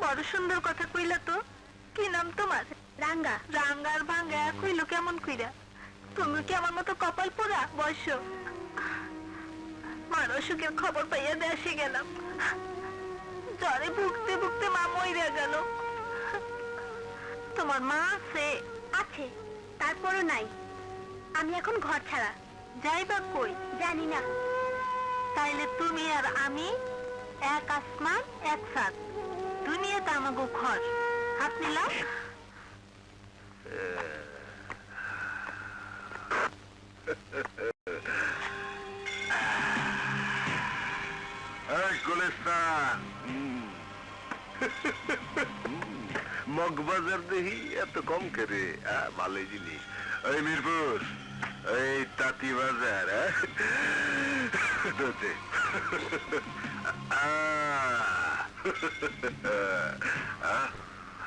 বড় সুন্দর কথা কইলা তো। কি নাম তোমার? রাঙ্গা। রাঙ্গার ভাঙ্গা কইল কেমন কইরা? তুমি কি আমার মতো কপাল পোড়া? বসো। মার অসুখের খবর পাইয়া দেশে গেলাম। জ্বরে ভুগতে ভুগতে মা মইরা গেল। তোমার মা আছে? আছে, তারপরও নাই। আমি এখন ঘর ছাড়া। যাইবা কই? জানি না। তাইলে তুমি আর আমি এক আসমান এক সাত, দুনিয়াতে আমাগো ঘর। হাত নিলাম। গুলিস্তান মগবাজার দেখি এত কম করে। ভালো জিনিস। ওই মিরপুর, ওই তাঁতি বাজার।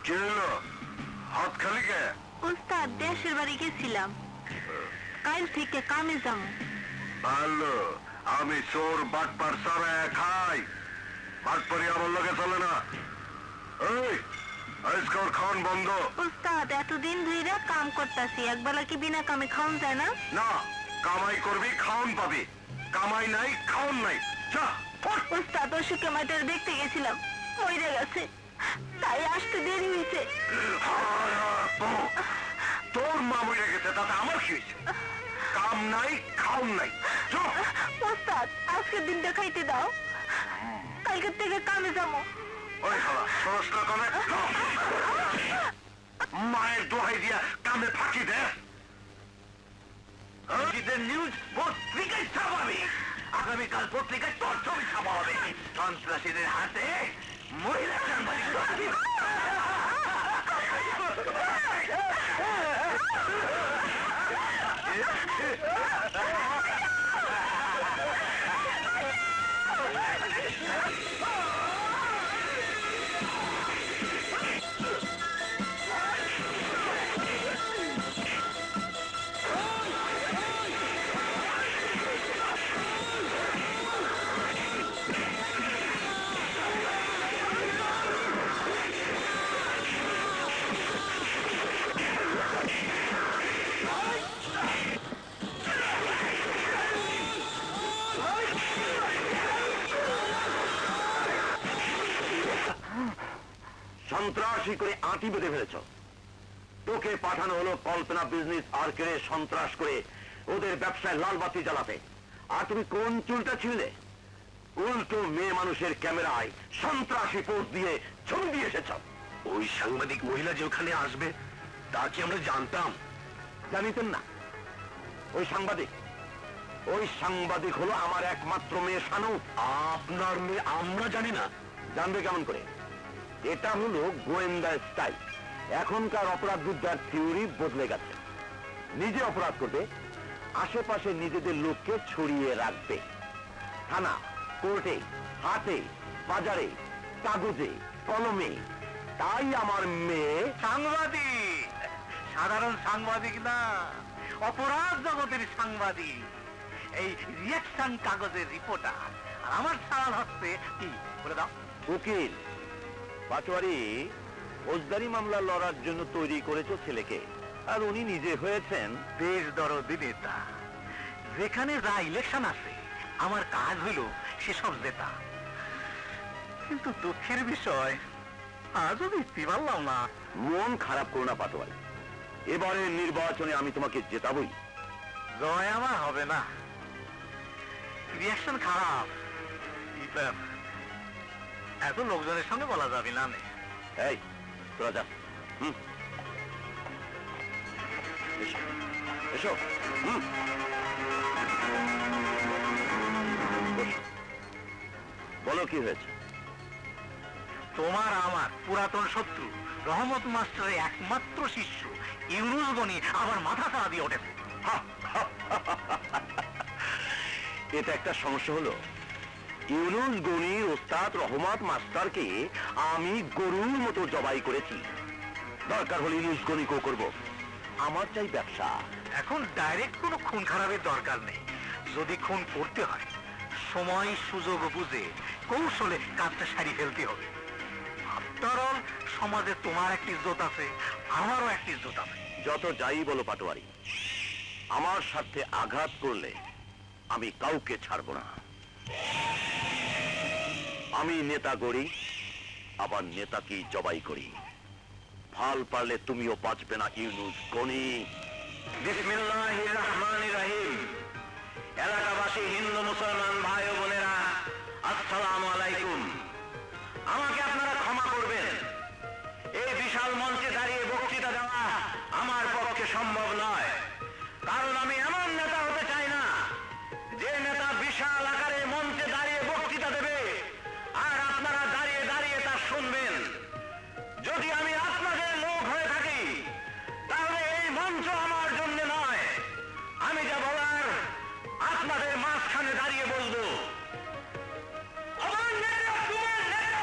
কি হলো, হাত খালি কে? উস্তাদ, দেশের বাড়ি গেছিলাম, কাল থেকে কামে যাবো। ভালো, আমি চোর বাটপার সরায় খাই, বাটপারি আমার লগে চলে না। এই আজকাল খাওয়ান বন্ধ। উস্তাদ, এতদিন ধরে কাম করতেছি, একবেলা কি বিনা কামে খাওয়ান যায় না? না, কামাই করবি খাওন পাবি, কামাই নাই খাওন নাই। উস্তাদ, অসুখে মাইটার দেখতে গেছিলাম, মরে গেছে, তাই আসতে দেরি হয়েছে। তোর মা মরে গেছে, তাতে আমার কি হয়েছে? কাম নাই খাওন নাই। উস্তাদ, আজকের দিনটা খাইতে দাও, কালকের থেকে কামে যাবো। ওই হালা সরসটা কামে, মায়ের দোহাই দিয়া কামে ফাঁকি দে। নিউজ পত্রিকায় ছাপাবি, আগামীকাল পত্রিকায় তোর ছবি ছাপা হবে। সন্ত্রাসীদের হাতে মহিলা সাংবাদিক। সন্ত্রাসী করে আঁটি বেঁধে ফেলেছ। তোকে পাঠানো হলো কল্পনা বিজনেস আর্কেরে সন্ত্রাস করে ওদের ব্যবসায় লাল বাতি জ্বালাতে। আর তুমি কোন চুলটা ছিঁড়লে? উল্টো মেয়ে মানুষের ক্যামেরায় সন্ত্রাসী পোস্ট দিয়ে ছবি দিয়ে এসেছ। ওই সাংবাদিক মহিলা যে ওখানে আসবে তা কি আমরা জানতাম? জানিতেন না? ওই সাংবাদিক হলো আমার একমাত্র মেয়ে শানু। আপনার মেয়ে? আমরা জানি না। জানবে কেমন করে? এটা হলো গোয়েন্দা স্টাইল। এখনকার অপরাধ বিদ্যার থিওরি বদলে গেছে। নিজে অপরাধ করবে, আশেপাশে নিজেদের লোককে ছড়িয়ে রাখবে। থানা, কোর্টে, হাটে, বাজারে, কাগজে, কলমে। তাই আমার মেয়ে সাংবাদিক, সাধারণ সাংবাদিক না, অপরাধ জগতের সাংবাদিক। এই রিয়াকশন কাগজের রিপোর্টার। আর আমার সারাল হচ্ছে কি বলে দাও? উকিল। পাটোয়ারি ফৌজদারি মামলা লড়ার জন্য তৈরি করেছো ছেলেকে, আর উনি নিজে হয়েছেন দেশ দরদি নেতা। যেখানে যা ইলেকশন আছে, আমার কাজ হলো সেসব জেতা। কিন্তু দুঃখের বিষয়, আজও জিততে পারলাম না। মন খারাপ করো না পাটোয়ারি, এবারে নির্বাচনে আমি তোমাকে জেতাবই। জয় আমার হবে না, রিয়াকশন খারাপ। এত লোকজনের সঙ্গে বলা যাবে না। এই তোরা যা। এসো। বলো কি হয়েছে? তোমার আমার পুরাতন শত্রু রহমত মাস্টারের একমাত্র শিষ্য ইউনুস গনি আবার মাথা ছাড়া দিয়ে ওঠেছে। এটা একটা সমস্যা হলো। ইউনুস গনি ওস্তাদ রহমত মাস্টারকে আমি গরুর মতো জবাই করেছি। দরকার হলে ইউনুস গনিকেও করব। আমার চাই ব্যবসা। এখন ডাইরেক্ট কোনো খুন খারাপের দরকার নেই। যদি খুন করতে হয়, সময় সুযোগ বুঝে কৌশলে কাজটা সারি ফেলতে হবে। আফটার অল সমাজে তোমার একটা ইজ্জত আছে, আমারও একটা ইজ্জত আছে। যত যাই বলো পাটোয়ারি, আমার সাথে আঘাত করলে আমি কাউকে ছাড়ব না। আমি নেতা গড়ি, আবার নেতাকেই জবাই করি। ফাল পারলে তুমিও বাঁচবে না ইউনুস গনি। বিসমিল্লাহির রহমানির রহিম। এলাকাবাসী, হিন্দু মুসলমান ভাই ও বোনেরা, আসসালামু আলাইকুম। আমাকে আপনারা ক্ষমা করবেন, এই বিশাল মঞ্চে দাঁড়িয়ে বক্তৃতা দেওয়া আমার পক্ষে সম্ভব নয়। কারণ আমি এমন নেতা হতে চাই না যে নেতা বিশাল আকারে মঞ্চে দাঁড়িয়ে বক্তৃতা দেবে আর আপনারা দাঁড়িয়ে দাঁড়িয়ে তা শুনবেন। যদি আমি আপনাদের লোক হয়ে থাকি তাহলে এই মঞ্চ আমার জন্য নয়। আমি যা বলার আপনাদের মাঝখানে দাঁড়িয়ে বলবো। আমার নেতা তোমার নেতা,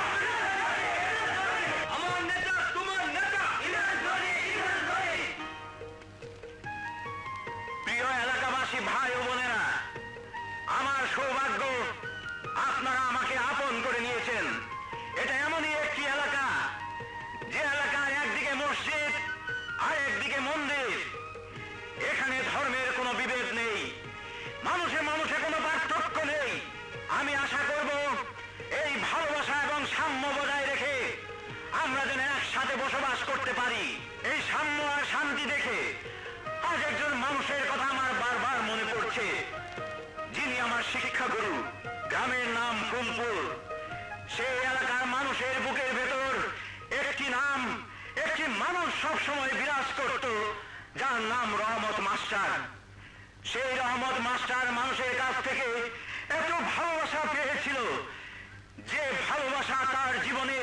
আমার নেতা তোমার নেতা। প্রিয় এলাকাবাসী ভাই ও বোনেরা, আমার সৌভাগ্য আপনারা আমাকে আপন করে নিয়েছেন। এটা এমনই একটি এলাকা যে এলাকায় একদিকে মসজিদ আর একদিকে মন্দির। এখানে ধর্মের কোনো বিভেদ নেই, মানুষে মানুষে কোনো পার্থক্য নেই। আমি আশা করব এই ভালোবাসা এবং সাম্য বজায় রেখে আমরা যেন একসাথে বসবাস করতে পারি। এই সাম্য আর শান্তি দেখে আজ একজন মানুষের কথা আমার বারবার মনে পড়ছে, যিনি আমার শিক্ষাগুরু। গ্রামের নাম ফুলপুর। সেই এলাকার মানুষের বুকের ভেতর একটি নাম, একটি মানুষ সবসময় বিরাজ করত, যার নাম রহমত মাস্টার। সেই রহমত মাস্টার মানুষের কাছ থেকে এত ভালোবাসা পেয়েছিল যে ভালোবাসা তার জীবনে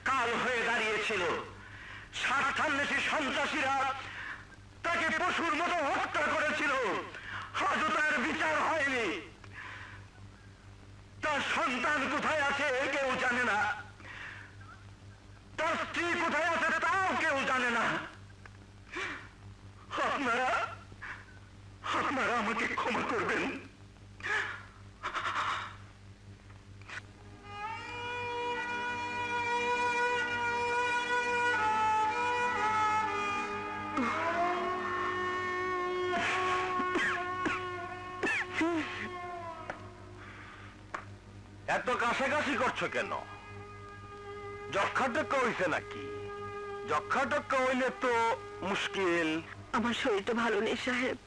কাল হয়ে দাঁড়িয়েছিল। স্বার্থান্বেষী সন্ত্রাসীরা তাকে পশুর মতো হত্যা করেছিল, আজও তার বিচার হয়নি। তার সন্তান কোথায় আছে কেউ জানে না, তার স্ত্রী কোথায় আছে তাও কেউ জানে না। আপনারা আপনারা আমাকে ক্ষমা করবেন। এত কাছাকাছি করছো কেন? যক্ষা টক্কা হইছে নাকি? যক্ষা টক্কা হইলে তো মুশকিল। আমার শরীরটা ভালো নেই সাহেব।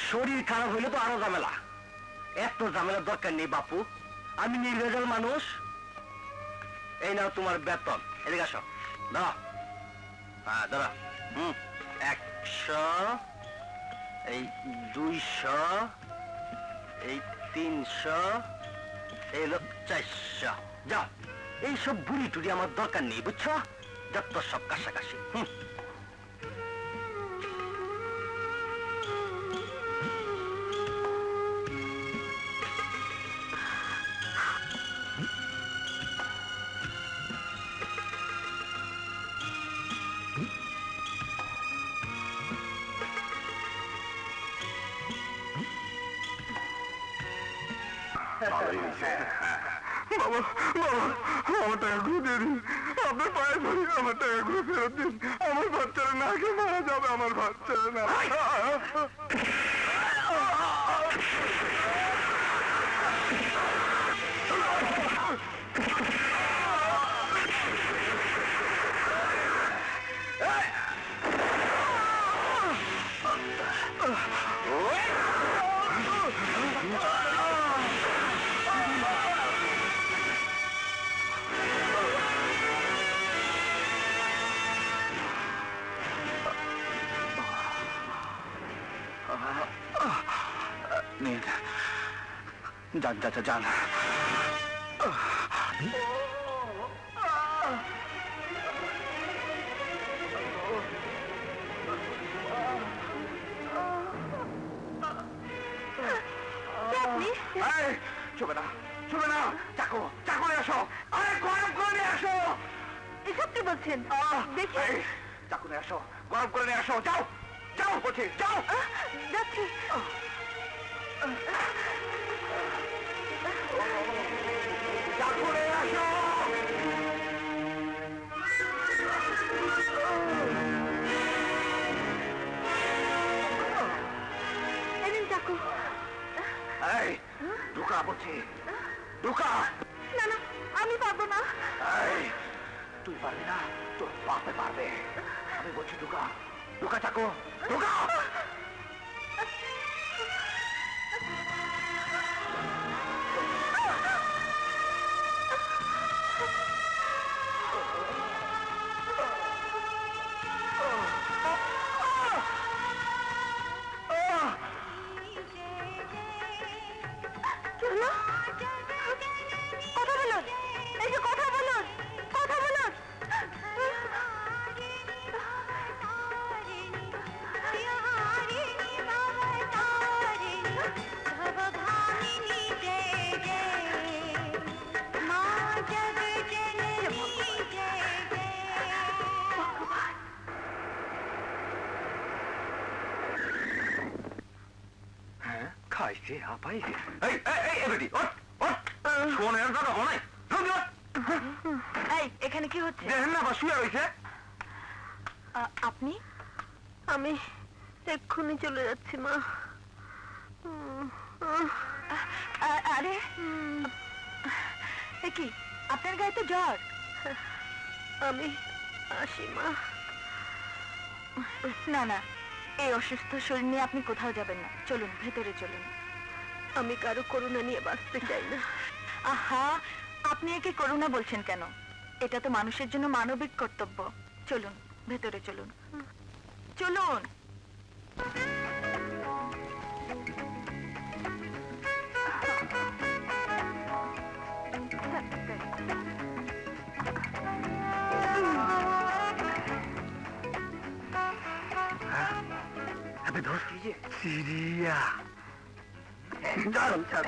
শরীর খারাপ হইলে তো আরো ঝামেলা। এত ঝামেলার দরকার নেই বাপু, আমি নির্ভেজাল মানুষ। এই নাও তোমার বেতন, এদিকে আসো। দাঁড়া, হ্যাঁ দাঁড়া। 100, এই 200, এই 300, এই হলো 400। যাও, এইসব বুড়ি টুড়ি আমার দরকার নেই, বুঝছো? যত সব কাছাকাছি। বাবা, বাবা, আমার টাকাগুলো দিয়ে দিন। আপনার পায়ে ধরি, আমার টাকাগুলো ফেরত দিন। আমার বাচ্চারা না খেয়ে মারা যাবে, আমার বাচ্চারা না। নিন, যান চাচা যান। চুবে না, চুবে না, চাকু চাকু নিয়ে আসো। আরে গরম করে নিয়ে আসো। এসব কি বলছেন? দেখি। চাকু নিয়ে আসো, গরম করে নিয়ে আসো। যাও যাও বলছি, যাও। যাচ্ছি। চাকু নিয়ে আসো। হয়েছে ঢুকা। না না, আমি পারবো না। এই, তুই পারবি না, তোর বাপে পারবে। আমি বলছি ঢুকা, ঢুকা চাকো, ঢুকা। কি হলো? কথা বলুন, এই যে কথা বলুন, কথা বলুন। হ্যাঁ, খাইছে হাঁপাইছে। এই এই এই বেটি, ওঠ ওঠ, শোনের কথা বলে জলদি ওঠ। এই এখানে কি হচ্ছে? দেখেন না বা শুয়ে রয়েছে। আপনি? আমি এক্ষুনি চলে যাচ্ছি মা। আরে এ কি, আপনার গায়ে তো জ্বর। আমি আসি মা। না না, এই অসুস্থ শরীর নিয়ে আপনি কোথাও যাবেন না। চলুন ভেতরে চলুন। আমি কারো করুণা নিয়ে বাঁচতে চাই না। আহা, আপনি একে করুণা বলছেন কেন? এটা তো মানুষের জন্য মানবিক কর্তব্য। চলুন ভেতরে চলুন, চলুন। अबे दोस्त कीजिए सीरिया चल चल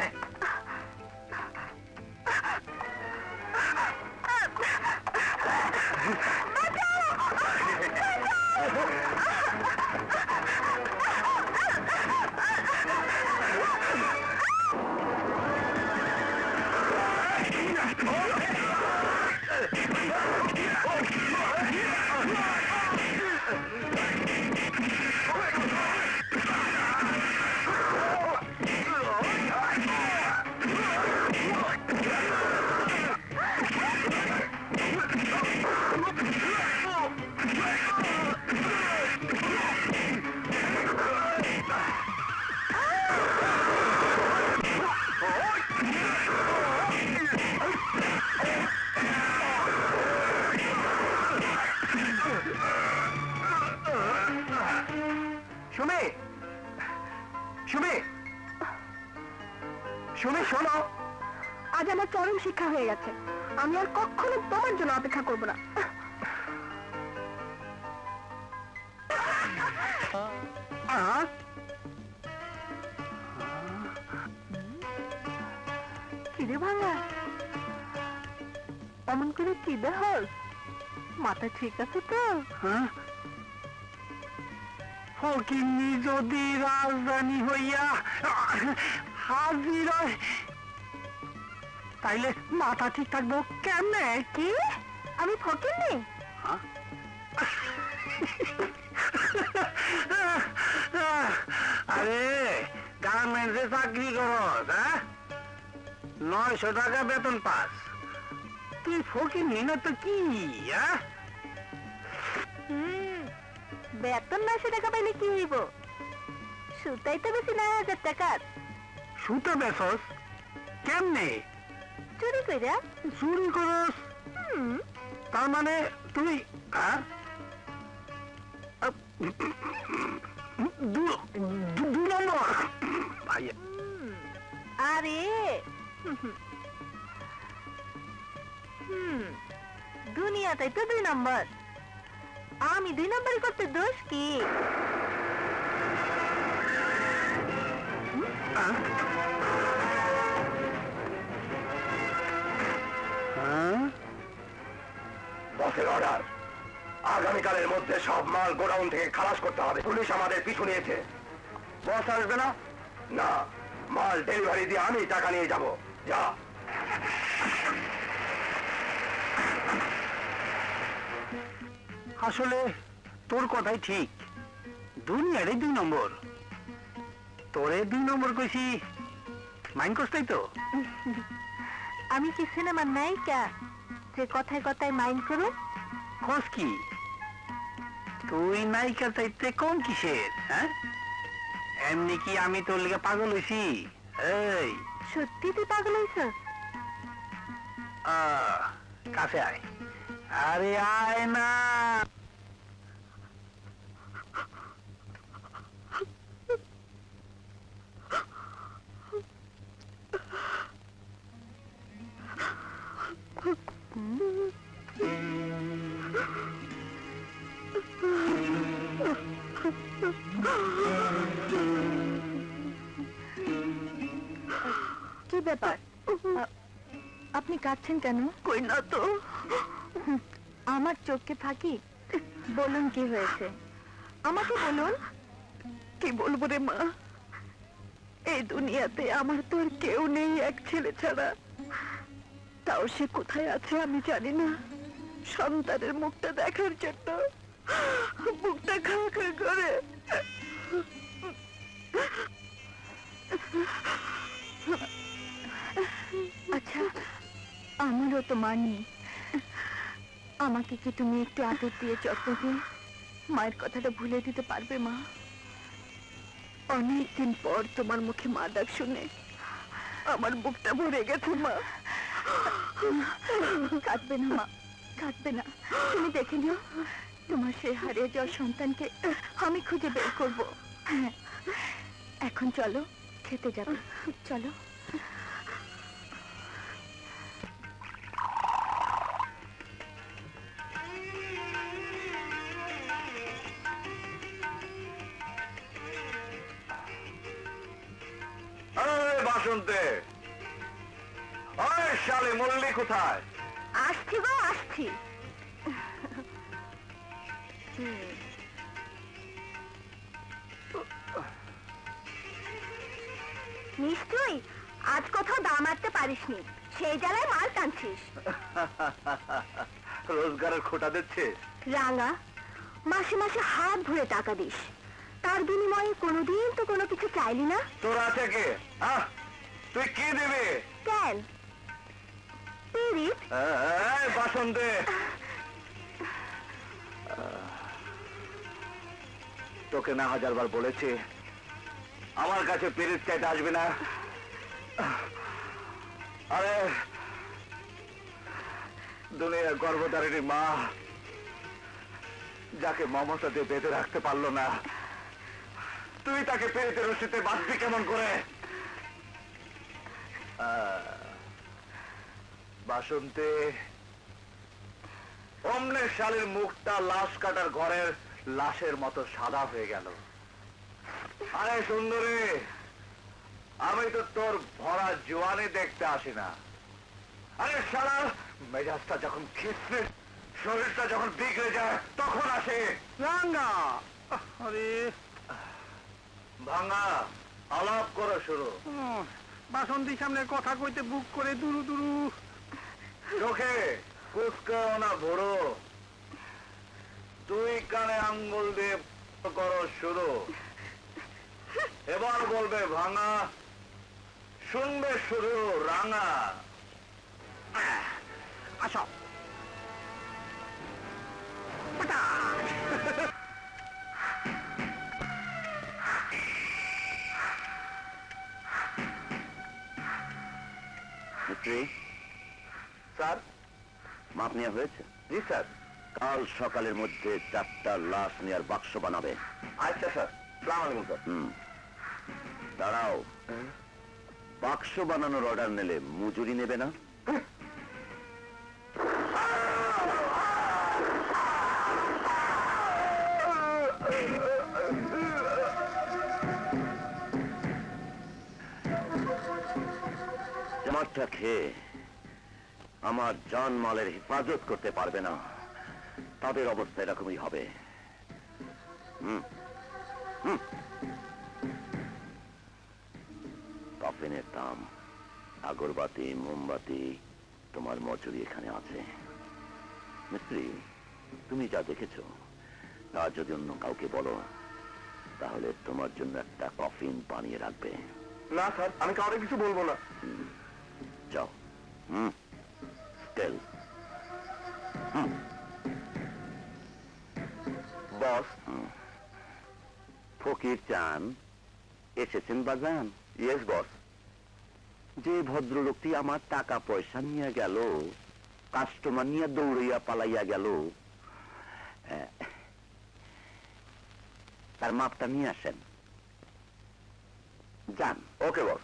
সুমি সুমি সুমি শোনো, আজ আমার চরম শিক্ষা হয়ে গেছে। আমি আর কখনো তোমার জন্য অপেক্ষা করবো না। কিরে ভাঙা, অমন করে কি দেহস? মাথা ঠিক আছে তো? ফকিন্নি যদি রাজধানী হইয়া হাজির হয় তাইলে মাথা ঠিক থাকবো কেমনে? কি? আমি ফকিন্নি? আরে গার্মেন্টসে চাকরি করস, হ্যাঁ? 900 টাকা বেতন পাস, তুই ফকিন্নি না তো কি? হ্যাঁ, বেতন 900 টাকা পাইলে কি হইব? সুতাই তো বেশি 9,000 টাকার। সুতো বেচস কেমনে? চুরি কইরা? চুরি করস? তার মানে তুই দু নম্বর ভাইয়া। আরে দুনিয়াটাই তো 2 নম্বর। আমি 2 নম্বরই করতে দোষ কি? বসের অর্ডার, আগামীকালের মধ্যে সব মাল গোডাউন থেকে খালাস করতে হবে। পুলিশ আমাদের পিছু নিয়েছে। বস আসবে না? না, মাল ডেলিভারি দিয়ে আমি টাকা নিয়ে যাব। যা। আসলে তোর কথাই ঠিক, দুনিয়ারে 2 নম্বর। তোরে 2 নম্বর কইছি, মাইন্ড করতেই তো। আমি কি সিনেমার নায়িকা যে কথায় কথায় মাইন্ড করুন? খোঁজ কি তুই নায়িকা চাইতে কম কিসের? হ্যাঁ, এমনি কি আমি তোর লিগে পাগল হইছি? এই সত্যি তুই পাগল হইছস? কাছে আয়। আরে আয় না। কি ব্যাপার? আপনি কাঁদছেন কেন? কই না তো। আমার চোখকে ফাঁকি? বলুন কি হয়েছে, আমাকে বলুন। কি বলবো রে মা, এই দুনিয়াতে আমার তো আর কেউ নেই এক ছেলে ছাড়া। তাও সে কোথায় আছে আমি জানি না। সন্তানের মুখটা দেখার জন্য মুখটা খা খা করে। আচ্ছা, আমারও তো মা নেই। আমাকে কি তুমি একটু আদর দিয়ে যত্ন দিয়ে মায়ের কথাটা ভুলে দিতে পারবে মা? অনেকদিন পর তোমার মুখে মা ডাক শুনে আমার বুকটা ভরে গেছে মা। কাঁদবে না মা, কাঁদবে না। তুমি দেখে নিও, তোমার সেই হারিয়ে যাওয়া সন্তানকে আমি খুঁজে বের করবো। হ্যাঁ, এখন চলো খেতে যাবে, চলো। বাসন্তে, ওই শালে মল্লি কোথায়? আসছি গো আসছি। নিশ্চয়ই আজ কোথাও দাম মারতে পারিসনি, সেই জ্বালায় মাল টানছিস। রোজগারের খোটা দিচ্ছে। রাঙা, মাসে মাসে হাত ভরে টাকা দিস, তার বিনিময়ে কোনোদিন তো কোনো কিছু চাইলি না। তোর আছে কে? তুই কি দিবি? কেন? পিরিত? বাসন্তে, তোকে না হাজারবার বলেছি আমার কাছে পিরিত চাইতে আসবি না। আরে দুনিয়া গর্ভধারিণী মা যাকে মমতা দিয়ে বেঁধে রাখতে পারলো না, তুই তাকে পেরিতে রশিতে বাঁধবি কেমন করে? বাসন্তে, অমনের শালের মুখটা লাশ কাটার ঘরের লাশের মতো সাদা হয়ে গেল। আরে সুন্দরী, আমি তো তোর ভরা জোয়ানে দেখতে আসি না। আরে শালা, মেজাজটা যখন খিচড়ে, শরীরটা যখন বিগড়ে যায় তখন আসে। রাঙ্গা, আরে ভাঙা আলাপ করো শুরু। বাসন্তীর সামনে কথা কইতে বুক করে দুরু দুরু। চোখে কুচকাও না ভরো, তুই কানে আঙ্গুল দিয়ে করো শুরু। এবার বলবে ভাঙা, শুনবে শুরু রাঙা। আসো। স্যার, মাপ নেওয়া হয়েছে? জি স্যার। কাল সকালের মধ্যে 4টা লাশ নেওয়ার বাক্স বানাবে। আচ্ছা স্যার। সালাম আলাইকুম স্যার। দাঁড়াও, বাক্স বানানোর অর্ডার নিলে মজুরি নেবে না? জামাতটা খেয়ে আমার জান মালের হেফাজত করতে পারবে না, তাদের অবস্থা এরকমই হবে। কফিনের দাম, আগরবাতি, মোমবাতি, তোমার মজুরি এখানে আছে। মিস্ত্রি, তুমি যা দেখেছো তা যদি অন্য কাউকে বলো তাহলে তোমার জন্য একটা কফিন বানিয়ে রাখবে। না স্যার, আমি কাউকে কিছু বলবো না। যাও। টেল। বস, ফকির চান এসেছেন বাজান? Yes boss. যে ভদ্রলোকটি আমার টাকা পয়সা নিয়ে গেল, কাস্টমার নিয়ে দৌড়িয়া পালাইয়া গেল, তার মাপটা নিয়ে আসেন। যান। ওকে বস।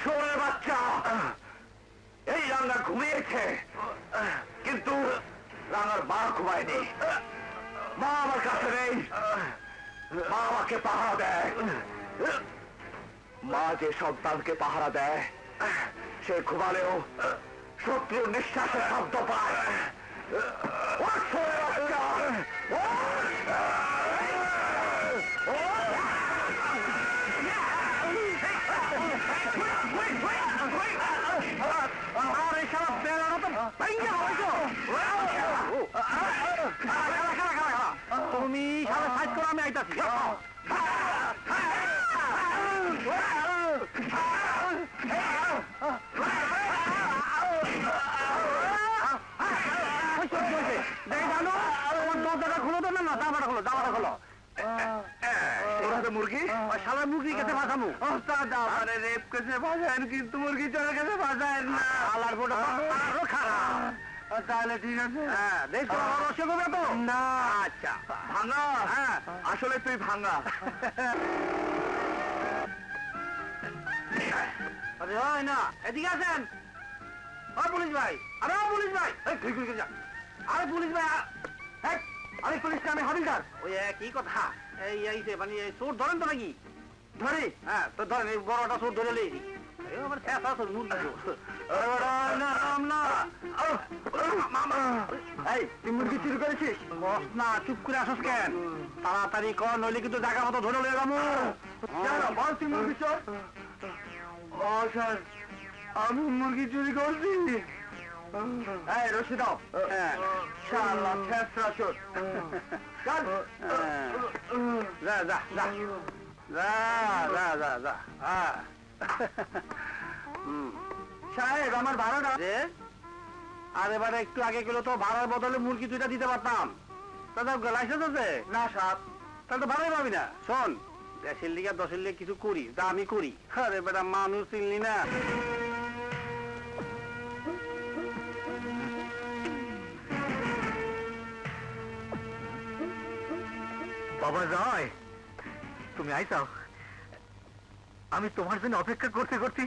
শোনে বাচ্চা, এই রাঙা ঘুমিয়েছে, কিন্তু রাঙার মা ঘুমায়নি। মা আমার কাছে নেই, মা আমাকে পাহারা দেয়। মা যে সন্তানকে পাহারা দেয়, সে ঘুমালেও শত্রুর নিঃশ্বাসের শব্দ পায়। ওঠ শোনে বাচ্চা, তুমি সারা সাইড করো, আমি আইতাছি। দরজাটা খুলো তো না, দাবাটা খোলো, দাবাটা খোলো। ওরা তো মুরগি, শালা মুরগি কেটে বাঁচামু। রেপ কেসে বাজায়, কিন্তু মুরগি চলে গেছে বাজায় না। আলার বোটা আরো খারাপ। তাহলে ঠিক আছে। হ্যাঁ, দেখো রসে করবে তো না, আচ্ছা ভাঙা। হ্যাঁ, আসলে তুই ভাঙা। আরে হয় না, এদিকে আসেন। ও পুলিশ ভাই, আরে ও পুলিশ ভাই, এই তুই কই যা। আরে পুলিশ ভাই, এই, আরে পুলিশ আমি হাবিলদার। ওই কি কথা, এই যে মানে চোর ধরেন তো নাকি? ধরি, হ্যাঁ তো ধরেন, এই বড়টা চোর ধরে লেই। আমার শেষ আছে মুরগি। এই তুই মুরগি চুরি করেছিস? বস না, চুপ করে আসস কেন? তাড়াতাড়ি কর, নইলে কিন্তু জায়গা মতো ধরে লয়ে যাবো। বল তুই মুরগি চোর। ও স্যার, আমি মুরগি চুরি করছি। এই রশি দাও। শালা ছেঁচড়া চোর। চল। যা যা যা যা যা যা যা। সাহেব, আমার ভাড়াটা। আর এবারে একটু আগে গেলে তো ভাড়ার বদলে মুরগি দুইটা দিতে পারতাম। তাদের লাইসেন্স আছে? না সাহেব। তাহলে তো ভাড়াই পাবি না। শোন, 10-এর লিগে 10-এর লিগে কিছু করি, তা আমি করি। আরে বেটা, মানুষ চিনলি না। বাবা জয়, তুমি আইসাও। আমি তোমার জন্য অপেক্ষা করতে করতে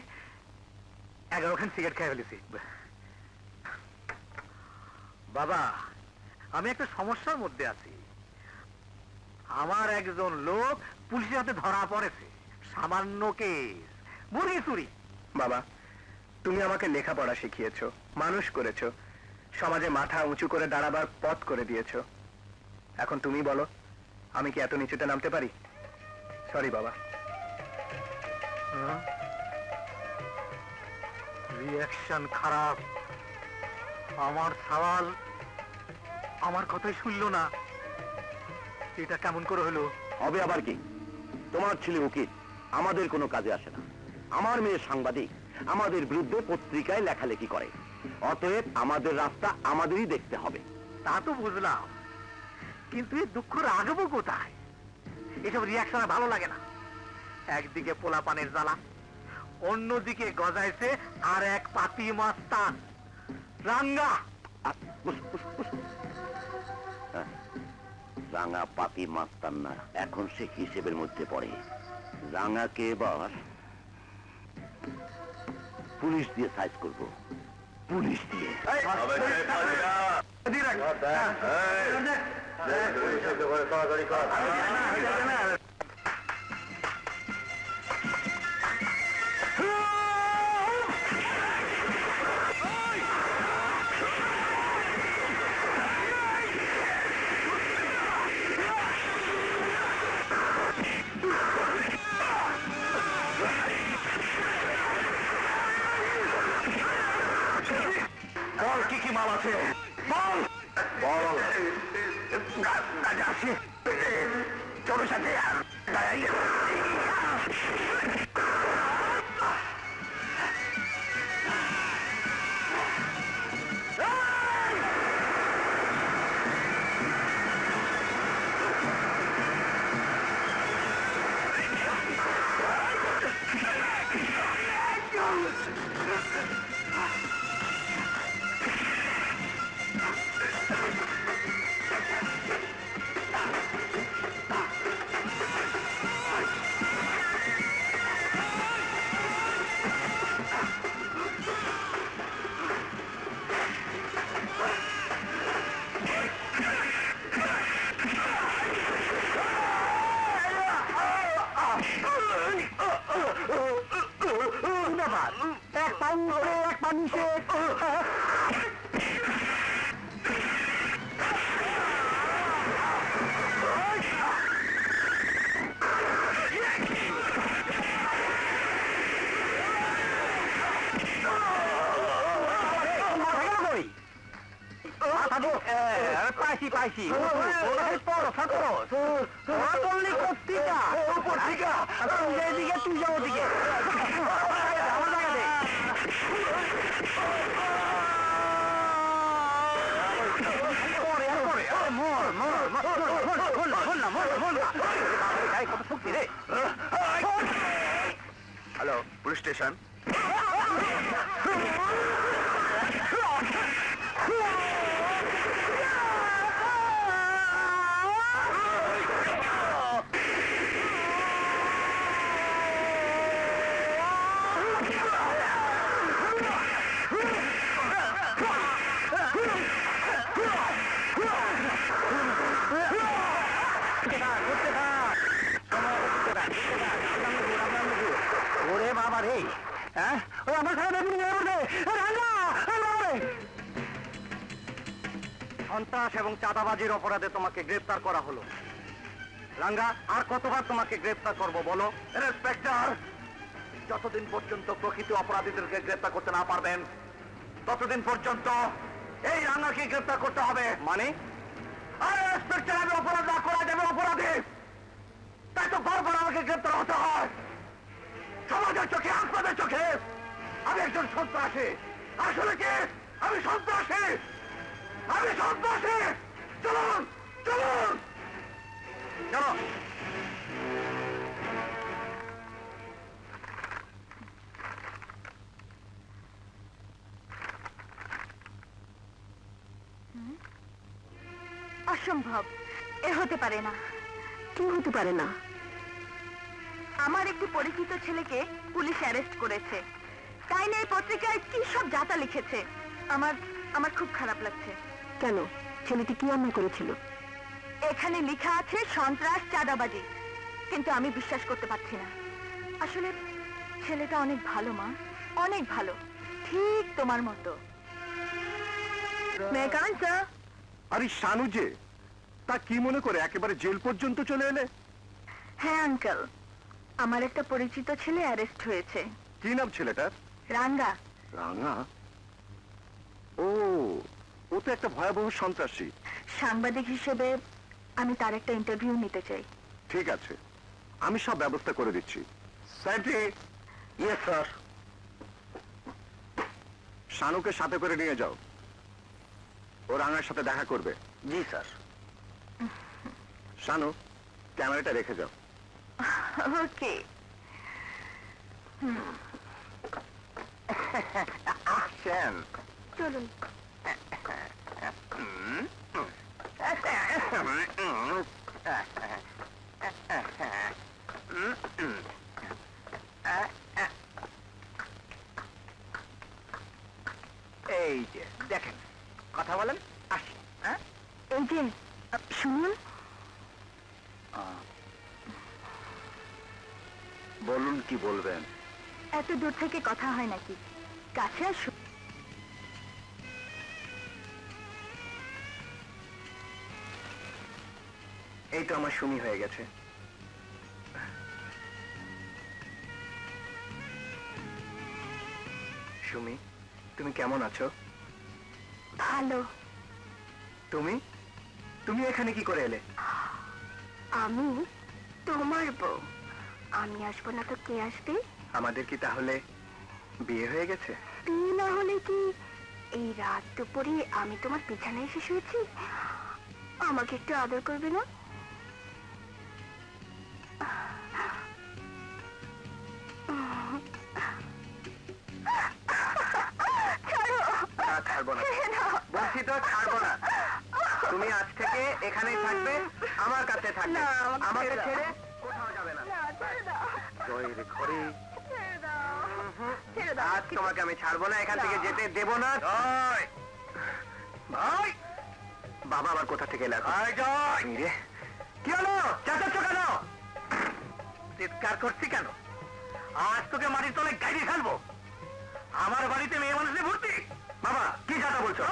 11খান সিগারেট খেয়ে ফেলেছি। বাবা, আমি একটা সমস্যার মধ্যে আছি। আমার একজন লোক পুলিশের হাতে ধরা পড়েছে, সামান্য কেস, মুরগি চুরি। বাবা, তুমি আমাকে লেখাপড়া শিখিয়েছো, মানুষ করেছো, সমাজে মাথা উঁচু করে দাঁড়াবার পথ করে দিয়েছো। এখন তুমি বলো, আমি কি এত নিচুতে নামতে পারি? সরি বাবা। রিঅ্যাকশন খারাপ। আমার সওয়াল আমার কথাই শুনলো না। এটা কেমন করে হলো? হবে আবার কি? তোমার ছেলে উকিল, আমাদের কোনো কাজে আসে না। আমার মেয়ে সাংবাদিক, আমাদের বিরুদ্ধে পত্রিকায় লেখালেখি করে। অতএব আমাদের রাস্তা আমাদেরই দেখতে হবে। তা তো বুঝলাম, কিন্তু এই দুঃখ রাখবো কোথায়? এসব রিয়াকশনে ভালো লাগে না। একদিকে পোলা পানের জ্বালা, অন্যদিকে গজাইছে আর এক পাতি মাস্তান রাঙ্গা। রাঙা পাতি মাস্তান না, এখন সে হিসেবের মধ্যে পড়ে। রাঙাকে এবার পুলিশ দিয়ে সাইজ করব, পুলিশ দিয়ে। বল বল যাচ্ছি তোর সাথে এক পা উপরে এক পা নিচে পাইছি পাইছি পত্রিকা পত্রিকা তুই এদিকে তুই যাও ওদিকে আমার জায়গা দে হ্যালো পুলিশ স্টেশন ওরে বাবা রে হ্যাঁ ওই আমার সাথে সন্ত্রাস এবং চাঁদাবাজির অপরাধে তোমাকে গ্রেফতার করা হলো রাঙ্গা আর কতবার তোমাকে গ্রেফতার করব বলো ইন্সপেক্টর যতদিন পর্যন্ত প্রকৃত অপরাধীদেরকে গ্রেফতার করতে না পারবেন ততদিন পর্যন্ত এই রাঙ্গাকে গ্রেফতার করতে হবে মানে আরে ইন্সপেক্টর আমি অপরাধ না করা যাবে অপরাধী তাই তো বারবার আমাকে গ্রেফতার হতে হয় সমাজের চোখে আপনাদের চোখে আমি একজন সন্ত্রাসী আসলে কি আমি সন্ত্রাসী আমি সন্ত্রাসী চলুন চলুন চলো অসম্ভব এ হতে পারে না কি হতে পারে না আমার একটি পরিচিত ছেলেকে পুলিশ অ্যারেস্ট করেছে তাই নিয়ে পত্রিকায় কি সব যাতা লিখেছে আমার আমার খুব খারাপ লাগছে কেন ছেলেটি কি অন্যায় করেছিল এখানে লেখা আছে সন্ত্রাস চাঁদাবাজি কিন্তু আমি বিশ্বাস করতে পারছি না আসলে ছেলেটা অনেক ভালো মা অনেক ভালো ঠিক তোমার মতো আরে শানু যে তা কি মনে করে একেবারে জেল পর্যন্ত চলে এলে হ্যাঁ আঙ্কেল আমার একটা পরিচিত ছেলে অ্যারেস্ট হয়েছে কি নাম ছেলেটার রাঙ্গা রাঙা ও ও তো একটা ভয়াবহ সন্ত্রাসী সাংবাদিক হিসেবে আমি তার একটা ইন্টারভিউ নিতে চাই ঠিক আছে আমি সব ব্যবস্থা করে দিচ্ছি স্যান্টি ইয়েস স্যার শানুকে সাথে করে নিয়ে যাও ও রাঙার সাথে দেখা করবে জি স্যার শানু ক্যামেরাটা রেখে যাও ওকে অ্যাকশন চলুন এই যে দেখেন কথা বলেন আসি হ্যাঁ এই যে শুনুন বলুন কি বলবেন এত দূর থেকে কথা হয় নাকি কাছে আসুন এই তো আমার সুমি হয়ে গেছে সুমি তুমি কেমন আছো ভালো হ্যালো, তুমি তুমি এখানে কি করে এলে? আমি তোমার বউ। আমি আসবো না তো কে আসবে? আমাদের কি তাহলে বিয়ে হয়ে গেছে? বিয়ে না হলে কি এই রাত দুপুরে আমি তোমার বিছানায় এসে শুয়েছি? আমাকে একটু আদর করবে না? ছাড়ো। ছাড়বো না, বলছি তো ছাড়বো না। তুমি আজ থেকে এখানেই থাকবে, আমার কাছে থাকবে, না, আমাকে আমাকে ছেড়ে ছেড়ে কোথাও যাবে না। না, ছেড়ে দাও। জয়ের ঘরে ছেড়ে দাও। ছেড়ে দাও। আজ তোমাকে আমি ছাড়বো না, এখান থেকে না। যেতে দেবো না। জয়! ভাই, বাবা আবার কোথা থেকে এলো? জয় রে, কি হলো? চেঁচাচ্ছ কেন? চিৎকার করছি কেন? আজ তোকে মাটির তলে গাড়ি ফেলবো। আমার বাড়িতে মেয়ে মানুষে ভর্তি। বাবা কি কথা বলছো?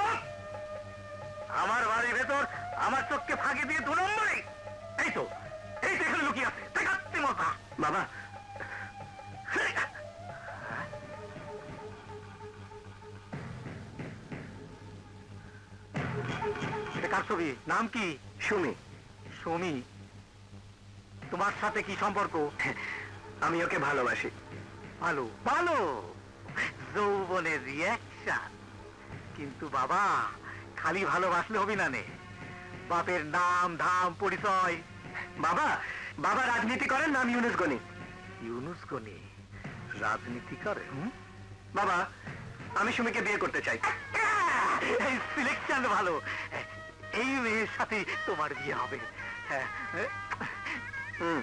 আমার বাড়ির ভেতর আমার চোখকে ফাঁকি দিয়ে 2 নম্বরে। এই তো এখানে লুকিয়ে আছে, দেখাচ্ছি মজা। বাবা এটা কার ছবি? নাম কি? সুমি। সুমি? তোমার সাথে কি সম্পর্ক? আমি ওকে ভালোবাসি। ভালো ভালো, যৌবনের রিয়াকশন। কিন্তু বাবা, খালি ভালোবাসলে হবি না নে, বাপের নাম ধাম পরিচয়। বাবা, বাবা রাজনীতি করেন, নাম ইউনুস গনি। ইউনুস গনি রাজনীতি করে? বাবা, আমি সুমিকে বিয়ে করতে চাই। এই সিলেকশন ভালো, এই মেয়ের সাথে তোমার বিয়ে হবে। হুম।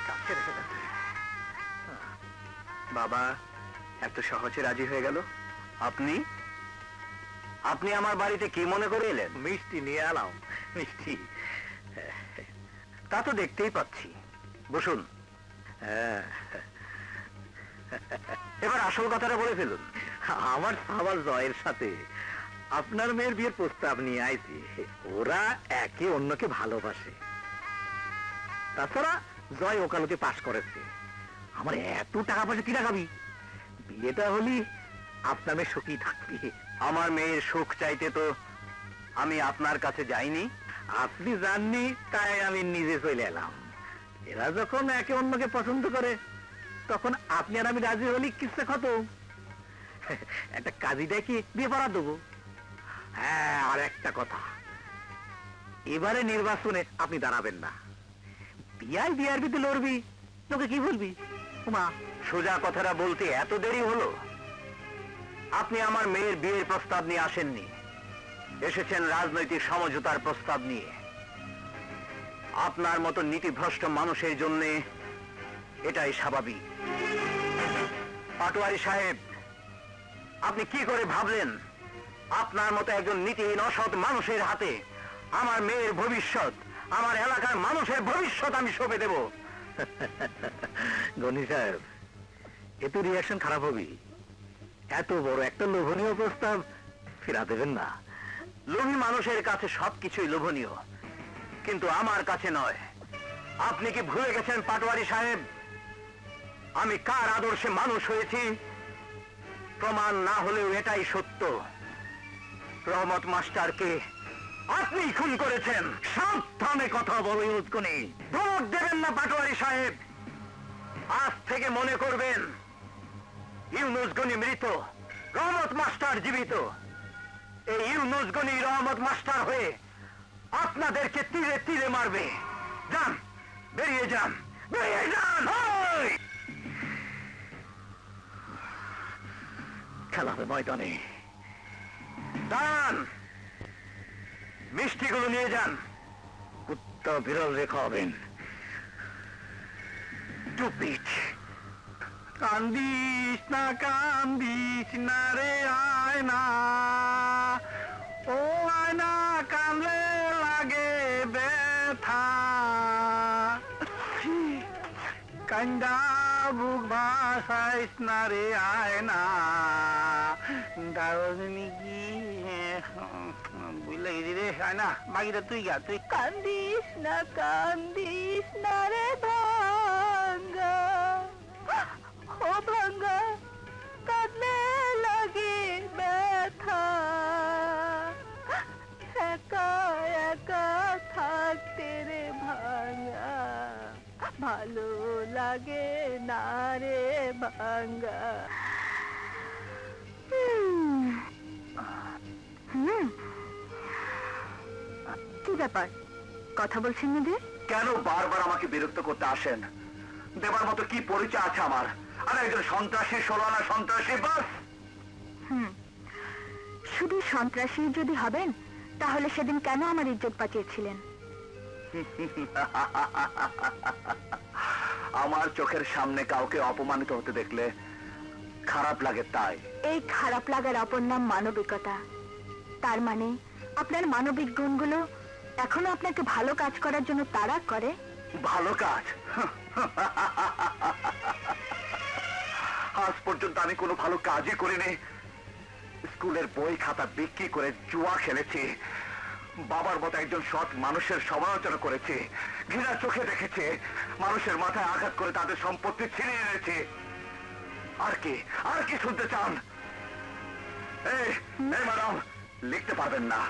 কাছে রেখে দাও। বাবা এত সহজে রাজি হয়ে গেল? আপনি আপনি আমার বাড়িতে কি মনে করে এলেন? মিষ্টি নিয়ে এলাম, মিষ্টি। তা তো দেখতেই পাচ্ছি। বসুন। হ্যাঁ, এবার আসল কথাটা বলে ফেলুন। আমার জয়ের সাথে আপনার মেয়ের বিয়ের প্রস্তাব নিয়ে আইছি। ওরা একে অন্যকে ভালোবাসে। তাছাড়া জয় ওকালতি পাশ করেছে। আমার এত টাকা পয়সা কি লাগাবি? বিয়েটা হলি আপনার মেয়ে সুখী থাকবি। আমার মেয়ের সুখ চাইতে তো আমি আপনার কাছে যাইনি। আপনি জাননি তাই আমি নিজে চলে এলাম। এরা যখন একে অন্যকে পছন্দ করে তখন আপনি আর আমি রাজি হলি কিসে খতম। একটা কাজীটাই কি বিয়ে পড়া দেবো। হ্যাঁ, আর একটা কথা, এবারে নির্বাচনে আপনি দাঁড়াবেন না। বিআরবিতে লড়বি, তোকে কি বলবি? মা, সোজা কথাটা বলতে এত দেরি হলো? আপনি আমার মেয়ের বিয়ের প্রস্তাব নিয়ে আসেননি, এসেছেন রাজনৈতিক সমঝোতার প্রস্তাব নিয়ে। আপনার মতো নীতিভ্রষ্ট মানুষের জন্য এটাই স্বাভাবিক। পাটোয়ারি সাহেব, আপনি কি করে ভাবলেন আপনার মতো একজন নীতিহীন অসৎ মানুষের হাতে আমার মেয়ের ভবিষ্যৎ, আমার এলাকার মানুষের ভবিষ্যৎ আমি সঁপে দেব? গনি সাহেব, এত রিয়াকশন খারাপ হবি। এত বড় একটা লোভনীয় প্রস্তাব ফেরা দেবেন না। লোভী মানুষের কাছে সবকিছুই লোভনীয়, কিন্তু আমার কাছে নয়। আপনি কি ভুলে গেছেন পাটোয়ারি সাহেব, আমি কার আদর্শে মানুষ হয়েছি? প্রমাণ না হলেও এটাই সত্য, রহমত মাস্টারকে আপনি খুন করেছেন। সাবধানে কথা বলো ইউনুসগনি। ভোট দেবেন না পাটোয়ারি সাহেব। আজ থেকে মনে করবেন ইউনুসগনি মৃত, রহমত মাস্টার জীবিত। এই ইউনুসগনি রহমত মাস্টার হয়ে আপনাদেরকে তীরে তীরে মারবে। যান, বেরিয়ে যান, বেরিয়ে যান। ওই! খেলা হবে ময়দানে। দাঁড়ান, মিষ্টিগুলো নিয়ে যান। কুত্তা বিড়াল রেখা হবেন। টুপিট। কান্দিস না রে আয়না, ও আয়না কান্দলে লাগে ব্যথা। কান্দা বুক ভাসাইস না রে আয়না, দারুনি কি বুঝলে গেছি রে আয়না। বাকিটা তুই গা, তুই কান্দিস না রে ভাঙ্গা, ও ভাঙ্গা কাঁদলে লাগে লাগে না রে ভাঙ্গা। কি ব্যাপার, কথা বলছেন না যে? কেন বারবার আমাকে বিরক্ত করতে আসেন? দেবার মতো কি পরিচয় আছে আমার? আর একজন সন্ত্রাসী, ষোলানা সন্ত্রাসী, বাস। শুধু সন্ত্রাসী যদি হবেন তাহলে সেদিন কেন আমার ইজ্জত বাঁচিয়েছিলেন? আমার চোখের সামনে কাউকে অপমানিত হতে দেখলে খারাপ লাগে, তাই। এই খারাপ লাগার অপর নাম মানবিকতা। তার মানে আপনার মানবিক গুণগুলো এখনো আপনাকে ভালো কাজ করার জন্য তাড়া করে? ভালো কাজ? আজ পর্যন্ত আমি কোনো ভালো কাজই করিনি। স্কুলের বই খাতা বিক্রি করে জুয়া খেলেছি, বাবার মতো একজন সৎ মানুষের সমালোচনা করেছে, ঘৃণা চোখে দেখেছে, মানুষের মাথায় আঘাত করে তাদের সম্পত্তি ছিনিয়ে এনেছে। আর কি শুনতে চান? এই ম্যাডাম, লিখতে পারবেন না।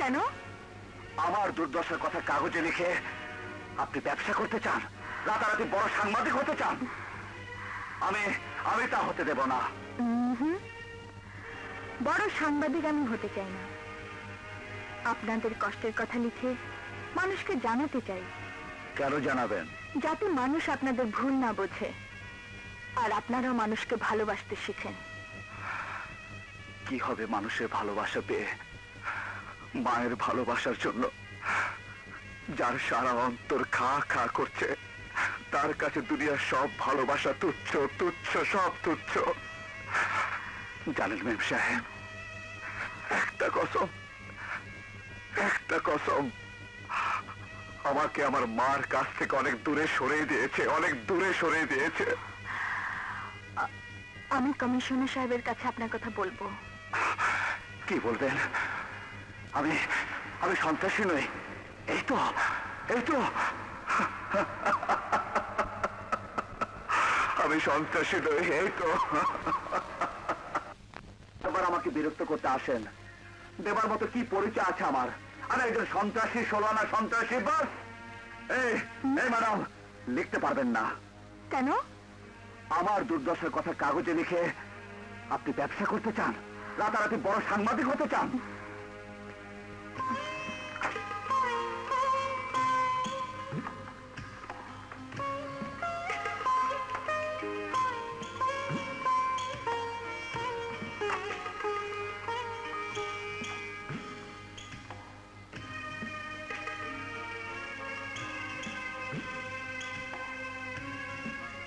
কেন? আমার দুর্দশার কথা কাগজে লিখে আপনি ব্যবসা করতে চান, রাতারাতি বড় সাংবাদিক হতে চান। আমি তা হতে দেব না। বড় সাংবাদিক আমি হতে চাই না। আপনাদের কষ্টের কথা লিখে মানুষকে জানাতে চাই। কেন জানাবেন? যাতে মানুষ আপনাদের ভুল না বোঝে, আর আপনারাও মানুষকে ভালোবাসতে শিখেন। কি হবে মানুষের ভালোবাসা পেয়ে? মায়ের ভালোবাসার জন্য যার সারা অন্তর খা খা করছে, তার কাছে দুনিয়ার সব ভালোবাসা তুচ্ছ, তুচ্ছ, সব তুচ্ছ। জানেন মেম সাহেব, একটা কসম, আমাকে আমার মার কাছ থেকে অনেক দূরে সরিয়ে দিয়েছে। আমি কমিশনার সাহেবের কাছে আপনার কথা বলবো। কি বলবেন? আমি সন্ত্রাসী নই, এই তো আমি সন্ত্রাসী নই, এই তো। এবার আমাকে বিরক্ত করতে আসেন। দেবার মতো কি পরিচয় আছে আমার? আর একজন সন্ত্রাসী, ষোলানা সন্ত্রাসী, বাস। এই ম্যাডাম, লিখতে পারবেন না। কেন? আমার দুর্দশার কথা কাগজে লিখে আপনি ব্যবসা করতে চান, রাতারাতি বড় সাংবাদিক হতে চান।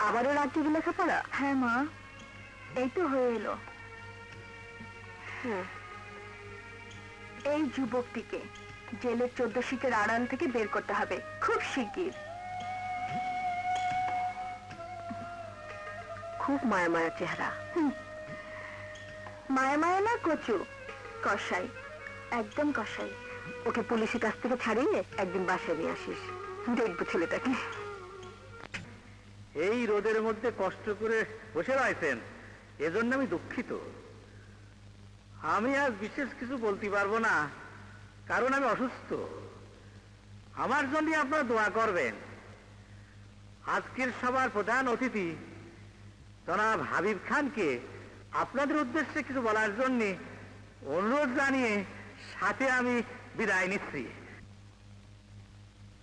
আবারও রাত্রি লেখাপড়া? হ্যাঁ মা, এই তো হয়ে এলো। এই যুবকটিকে জেলের 14 শীতের আড়াল থেকে বের করতে হবে খুব শিগগির। খুব মায়া মায়া চেহারা। মায়া মায়া না কচু, কসাই, একদম কসাই। ওকে পুলিশের কাছ থেকে ছাড়িয়ে একদিন বাসায় নিয়ে আসিস, দেখবো ছেলেটাকে। এই রোদের মধ্যে কষ্ট করে বসে রয়েছেন, এজন্য আমি দুঃখিত। আমি আজ বিশেষ কিছু বলতে পারবো না, কারণ আমি অসুস্থ। আমার জন্য আপনারা দোয়া করবেন। আজকের সভার প্রধান অতিথি জনাব হাবিব খানকে আপনাদের উদ্দেশ্যে কিছু বলার জন্য অনুরোধ জানিয়ে সাথে আমি বিদায় নিচ্ছি।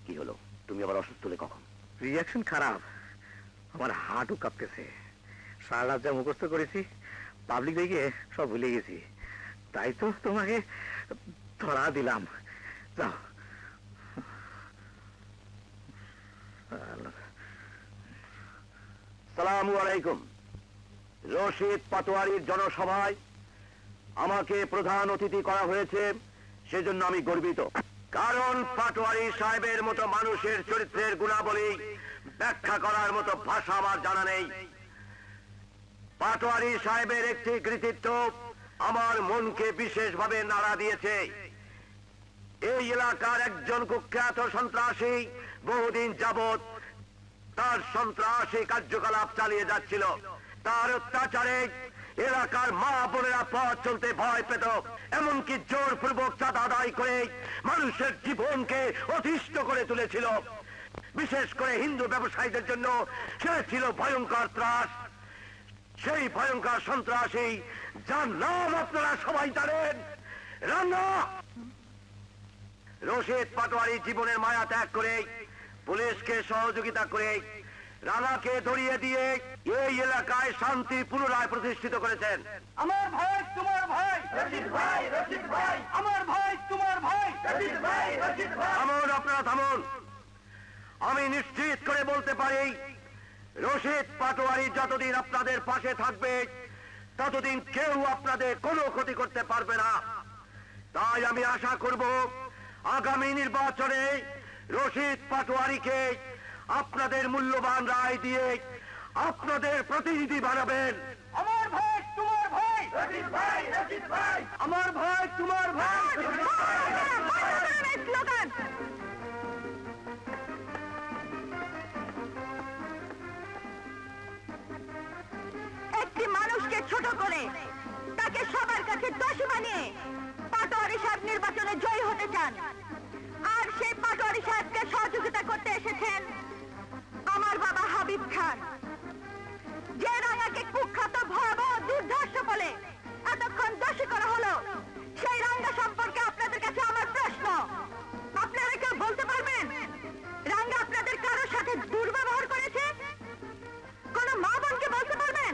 কি হলো? তুমি আবার অসুস্থ হলে কখন? রিয়াকশন খারাপ, আমার হাঁটু কাঁপতেছে। সারা রাত যা মুখস্থ করেছি, পাবলিক দেখে সব ভুলে গেছি, তাই তো তোমাকে ধরা দিলাম। যাও। সালামু আলাইকুম। রশিদ পাটোয়ারির জনসভায় আমাকে প্রধান অতিথি করা হয়েছে, সেজন্য আমি গর্বিত। কারণ পাটোয়ারি সাহেবের মতো মানুষের চরিত্রের গুণাবলী ব্যাখ্যা করার মতো ভাষা আমার জানা নেই। পাটোয়ারি সাহেবের একটি কৃতিত্ব আমার মনকে বিশেষভাবে নাড়া দিয়েছে। এই এলাকার একজন কুখ্যাত সন্ত্রাসী বহুদিন যাবৎ তার সন্ত্রাসী কার্যকলাপ চালিয়ে যাচ্ছিল। তার অত্যাচারে এলাকার মা বোনেরা পথ চলতে ভয় পেত, এমনকি জোরপূর্বক চাঁদা আদায় করে মানুষের জীবনকে অতিষ্ঠ করে তুলেছিল। বিশেষ করে হিন্দু ব্যবসায়ীদের জন্য সে ছিল ভয়ঙ্কর ত্রাস। সেই ভয়ঙ্কর সন্ত্রাসী যার নাম আপনারা সবাই জানেন, রাঙ্গা। রশিদ পাটোয়ারি জীবনের মায়া ত্যাগ করে পুলিশকে সহযোগিতা করে রানাকে ধরিয়ে দিয়ে এই এলাকায় শান্তি পুনরায় প্রতিষ্ঠিত করেছেন। আমার ভাই তোমার ভাই রশিদ ভাই, রশিদ ভাই আমার ভাই তোমার ভাই রশিদ ভাই, রশিদ ভাই। থামুন, আপনারা থামুন। আমি নিশ্চিত করে বলতে পারি, রশিদ পাটোয়ারি যতদিন আপনাদের পাশে থাকবে ততদিন কেউ আপনাদের কোনো ক্ষতি করতে পারবে না। তাই আমি আশা করব আগামী নির্বাচনে রশিদ পাটোয়ারিকে আপনাদের মূল্যবান রায় দিয়ে আপনাদের প্রতিনিধি বানাবেন। আমার ভাই তোমার ভাই রশিদ ভাই, রশিদ ভাই আমার ভাই তোমার ভাই। স্লোগান একটি মানুষকে ছোট করে তাকে সবার কাছে দোষী বানিয়ে পাটোয়ারি সাহেব নির্বাচনে জয়ী হতে চান, আর সেই পাটোয়ারি সাহেবকে সহযোগিতা করতে এসেছেন আমার বাবা হাবিব খান, যে রাঙ্গাকে কুখ্যাত ভয়াবহ দুর্ধর্ষ বলে এতক্ষণ দোষী করা হলো। সেই রাঙ্গা সম্পর্কে আপনাদের কাছে আমার প্রশ্ন, আপনারা কেউ বলতে পারবেন রাঙ্গা আপনাদের কারোর সাথে দুর্ব্যবহার করেছে? কোন মা বোনকে বলতে পারবেন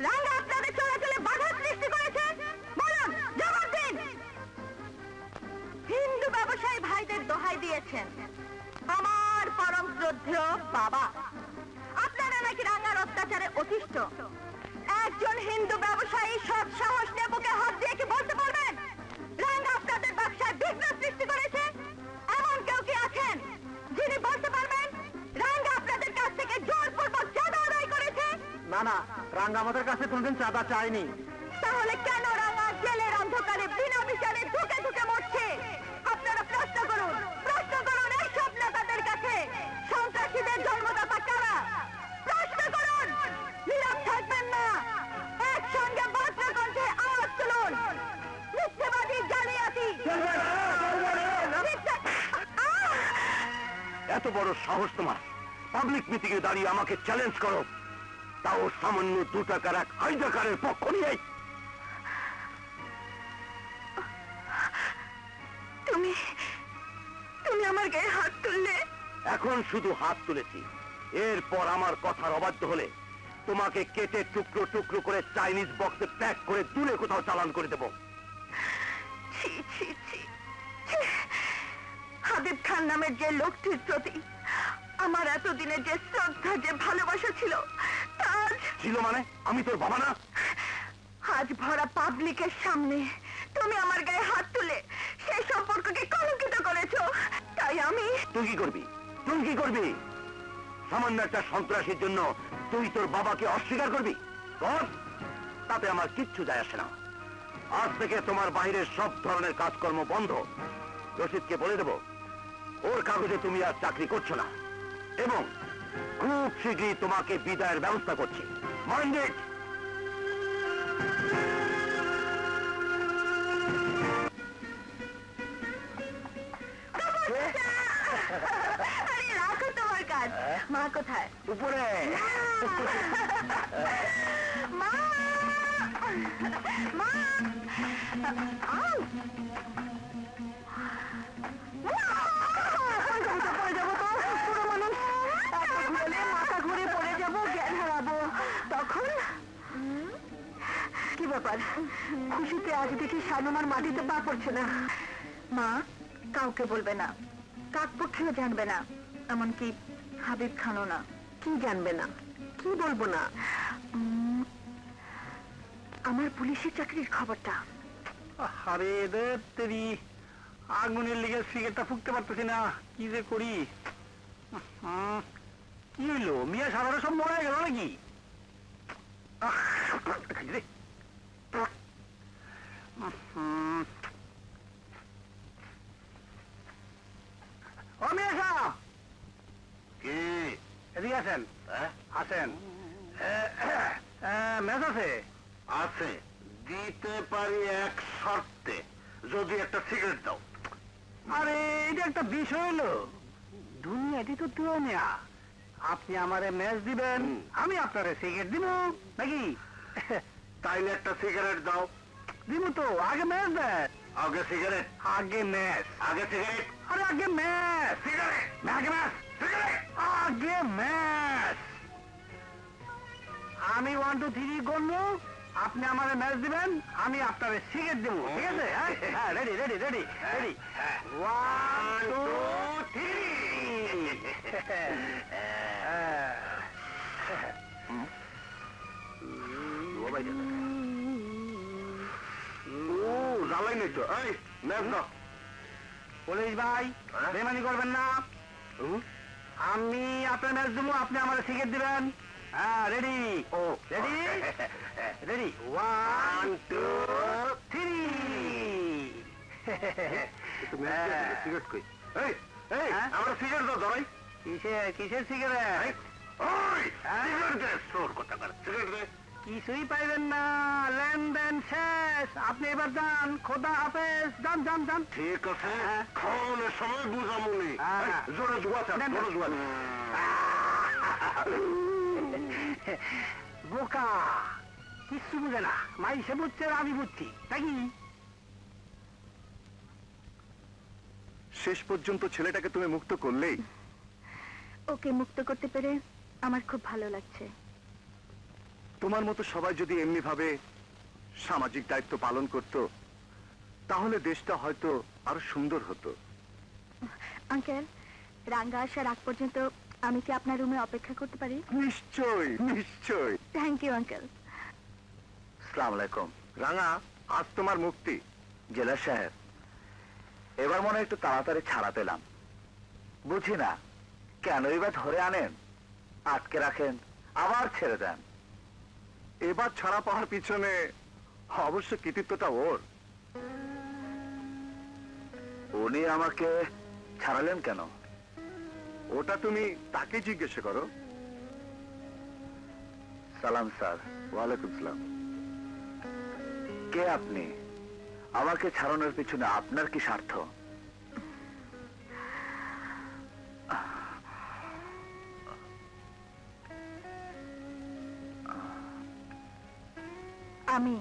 রাঙ্গা আপনাদের চলাচলে বাধা সৃষ্টি করেছে? বলুন, জবাব দিন। হিন্দু ব্যবসায়ী ভাইদের দোহাই দিয়েছেন আমার পরম শ্রদ্ধেয় বাবা, আপনারা নাকি রাঙ্গার অত্যাচারে অতিষ্ঠ। একজন হিন্দু ব্যবসায়ী সৎ সাহস নিয়ে বুকে হাত দিয়ে কি বলতে পারবেন রাঙ্গা আপনাদের ব্যবসায় বিঘ্ন সৃষ্টি করেছে? এমন কেউ কি আছেন যিনি বলতে পারবেন রাঙ্গা আপনাদের কাছ থেকে জোরপূর্বক চাঁদা আদায় করেছে? না না, রাঙ্গা আমাদের কাছে কোনদিন চাঁদা চাইনি। তাহলে কেন রাঙ্গা জেলের অন্ধকারে বিনা বিচারে ঢুকে ঢুকে মরছে? আপনারা প্রশ্ন করুন, প্রশ্ন করুন এই সব নেতাদের কাছে, সন্ত্রাসীদের জন্মদাতা কারা? প্রশ্ন করুন, নীরব থাকবেন না, একসঙ্গে বজ্রকণ্ঠে আওয়াজ তুলুন। মিথ্যেবাদী, জালিয়াতি, এত বড় সাহস তোমার, পাবলিক মিটিং এ দাঁড়িয়ে আমাকে চ্যালেঞ্জ করো, তাও সামান্য 2 টাকার এক হাইজাকারের পক্ষ নিয়ে। তুমি তুমি আমার গায়ে হাত তুললে? এখন শুধু হাত তুলেছি, এরপর আমার কথার অবাধ্য হলে তোমাকে কেটে টুকরো টুকরো করে চাইনিজ বক্সে প্যাক করে দূরে কোথাও চালান করে দেবো। ছি ছি ছি ছি। হাবিব খান নামের যে লোকটির প্রতি আমার এতদিনের যে শ্রদ্ধা, যে ভালোবাসা ছিল, তা ছিল মানে? আমি তোর বাবা না? আজ ভরা পাবলিকের সামনে তুমি আমার গায়ে হাত তুলে সেই সম্পর্ককে কলঙ্কিত করেছো। তাই আমি... তুই কি করবি? তুই কি করবি? সামান্য একটা সন্ত্রাসীর জন্য তুই তোর বাবাকে অস্বীকার করবি? কর, তাতে আমার কিচ্ছু যায় আসে না। আজ থেকে তোমার বাইরের সব ধরনের কাজকর্ম বন্ধ। রশিদকে বলে দেব ওর কাগজে তুমি আর চাকরি করছো না, এবং খুব শীঘ্রই তোমাকে বিদায়ের ব্যবস্থা করছি। মাইন্ডেড? আরে রাখো তোমার কাজ। মা কোথায়? উপরে। মা, মা, আউ! পড়ে যাবো তো, পুরো মানুষ। তারপর ঘুরলে মাথা ঘুরে পড়ে যাবো, জ্ঞান হারাবো। তখন কি ব্যাপার? খুশিতে আজ দেখি শানুমার মাটিতে পা পড়ছে না। মা, কাউকে বলবে না, কাক পক্ষেও জানবে না, এমনকি হাবিব খানও না। কি জানবে না? কি বলবো না? আমার পুলিশের চাকরির খবরটা। আরে তেরি, আগুনের লিগে সিগারেটটা ফুঁকতে পারতেছি না, কি যে করি। কি হইলো? মিয়া সারাটা সব মরে গেল নাকি? ও মিয়া সাহেব, কি? এদিকে আসেন। আসেন। ম্যাচ আছে? আছে, দিতে পারি এক শর্তে, যদি একটা সিগারেট দাও। আরে এটা একটা বিষয় হলো, দুনিয়াটি তো তুই নেয়া। আপনি আমারে ম্যাচ দিবেন, আমি আপনারে সিগারেট দিব নাকি? তাইলে একটা সিগারেট দাও। দিব তো, আগে ম্যাচ দেন। আগে সিগারেট, আগে ম্যাচ। আগে সিগারেট, আরে আগে ম্যাচ। সিগারেট, আগে ম্যাচ। সিগারেট। আগে ম্যাচ। আমি 1 2 3 গণবো, আপনি আমারে ম্যাচ দিবেন, আমি আপনারে সিগারেট দেবো, ঠিক আছে? হ্যাঁ, রেডি রেডি রেডি রেডি। 1 2 ও জ্বালাই নাই তো। এই ম্যাচ দাও। পুলিশ ভাই, বেমানি করবেন না। আমি আপনার ম্যাচ দেবো, আপনি আমার সিগারেট দিবেন। হ্যাঁ, রেডি। ও রেডি রেডি। 1 2 3। সিগারেট কই? এই এই হ্যাঁ? আমার সিগারেট দাও ধরাই। কিসের সিগারেট? ওই হ্যাঁ? সিগারেট দে, চোর কোথাকার। সিগারেট দে। কিছুই পাইবেন না, লেনদেন শেষ। আপনি এবার যান, খোদা হাফেজ। যান যান যান। ঠিক আছে, হ্যাঁ। খাওয়ানোর সময় বুঝামুনি। হ্যাঁ। জোরে জুয়া চাপ, দেন, জোরে দেন। জুয়া। বোকা, কিচ্ছু বুঝে না। মাইসে বুঝছে আর আমি বুঝছি, নাকি? শেষ পর্যন্ত ছেলেটাকে তুমি মুক্ত করলেই। ওকে মুক্ত করতে পেরে আমার খুব ভালো লাগছে। তোমার মতো সবাই যদি এমনি ভাবে সামাজিক দায়িত্ব পালন করত, তাহলে দেশটা হয়তো আরো সুন্দর হতো। আঙ্কেল, রাঙ্গা আসার আগ পর্যন্ত আমি কি আপনার রুমে অপেক্ষা করতে পারি? নিশ্চয় নিশ্চয়। Thank you uncle. আসসালামু আলাইকুম। রাঙা, আজ তোমার মুক্তি। জেলা সাহেব, এবার মনে হয় একটু তাড়াতাড়ি ছাড়া পেলাম। বুঝি না কেনই বা ধরে আনেন, আটকে রাখেন, আবার ছেড়ে দেন। এবার ছাড়া পাওয়ার পিছনে অবশ্য কৃতিত্বটা ওর। উনি আমাকে ছাড়ালেন কেন? ওটা তুমি তাকে জিজ্ঞেস করো। সালাম স্যার। ওয়ালাইকুম সালাম। কে আপনি? আমাকে ছাড়ানোর পিছনে আপনার কি স্বার্থ? আমি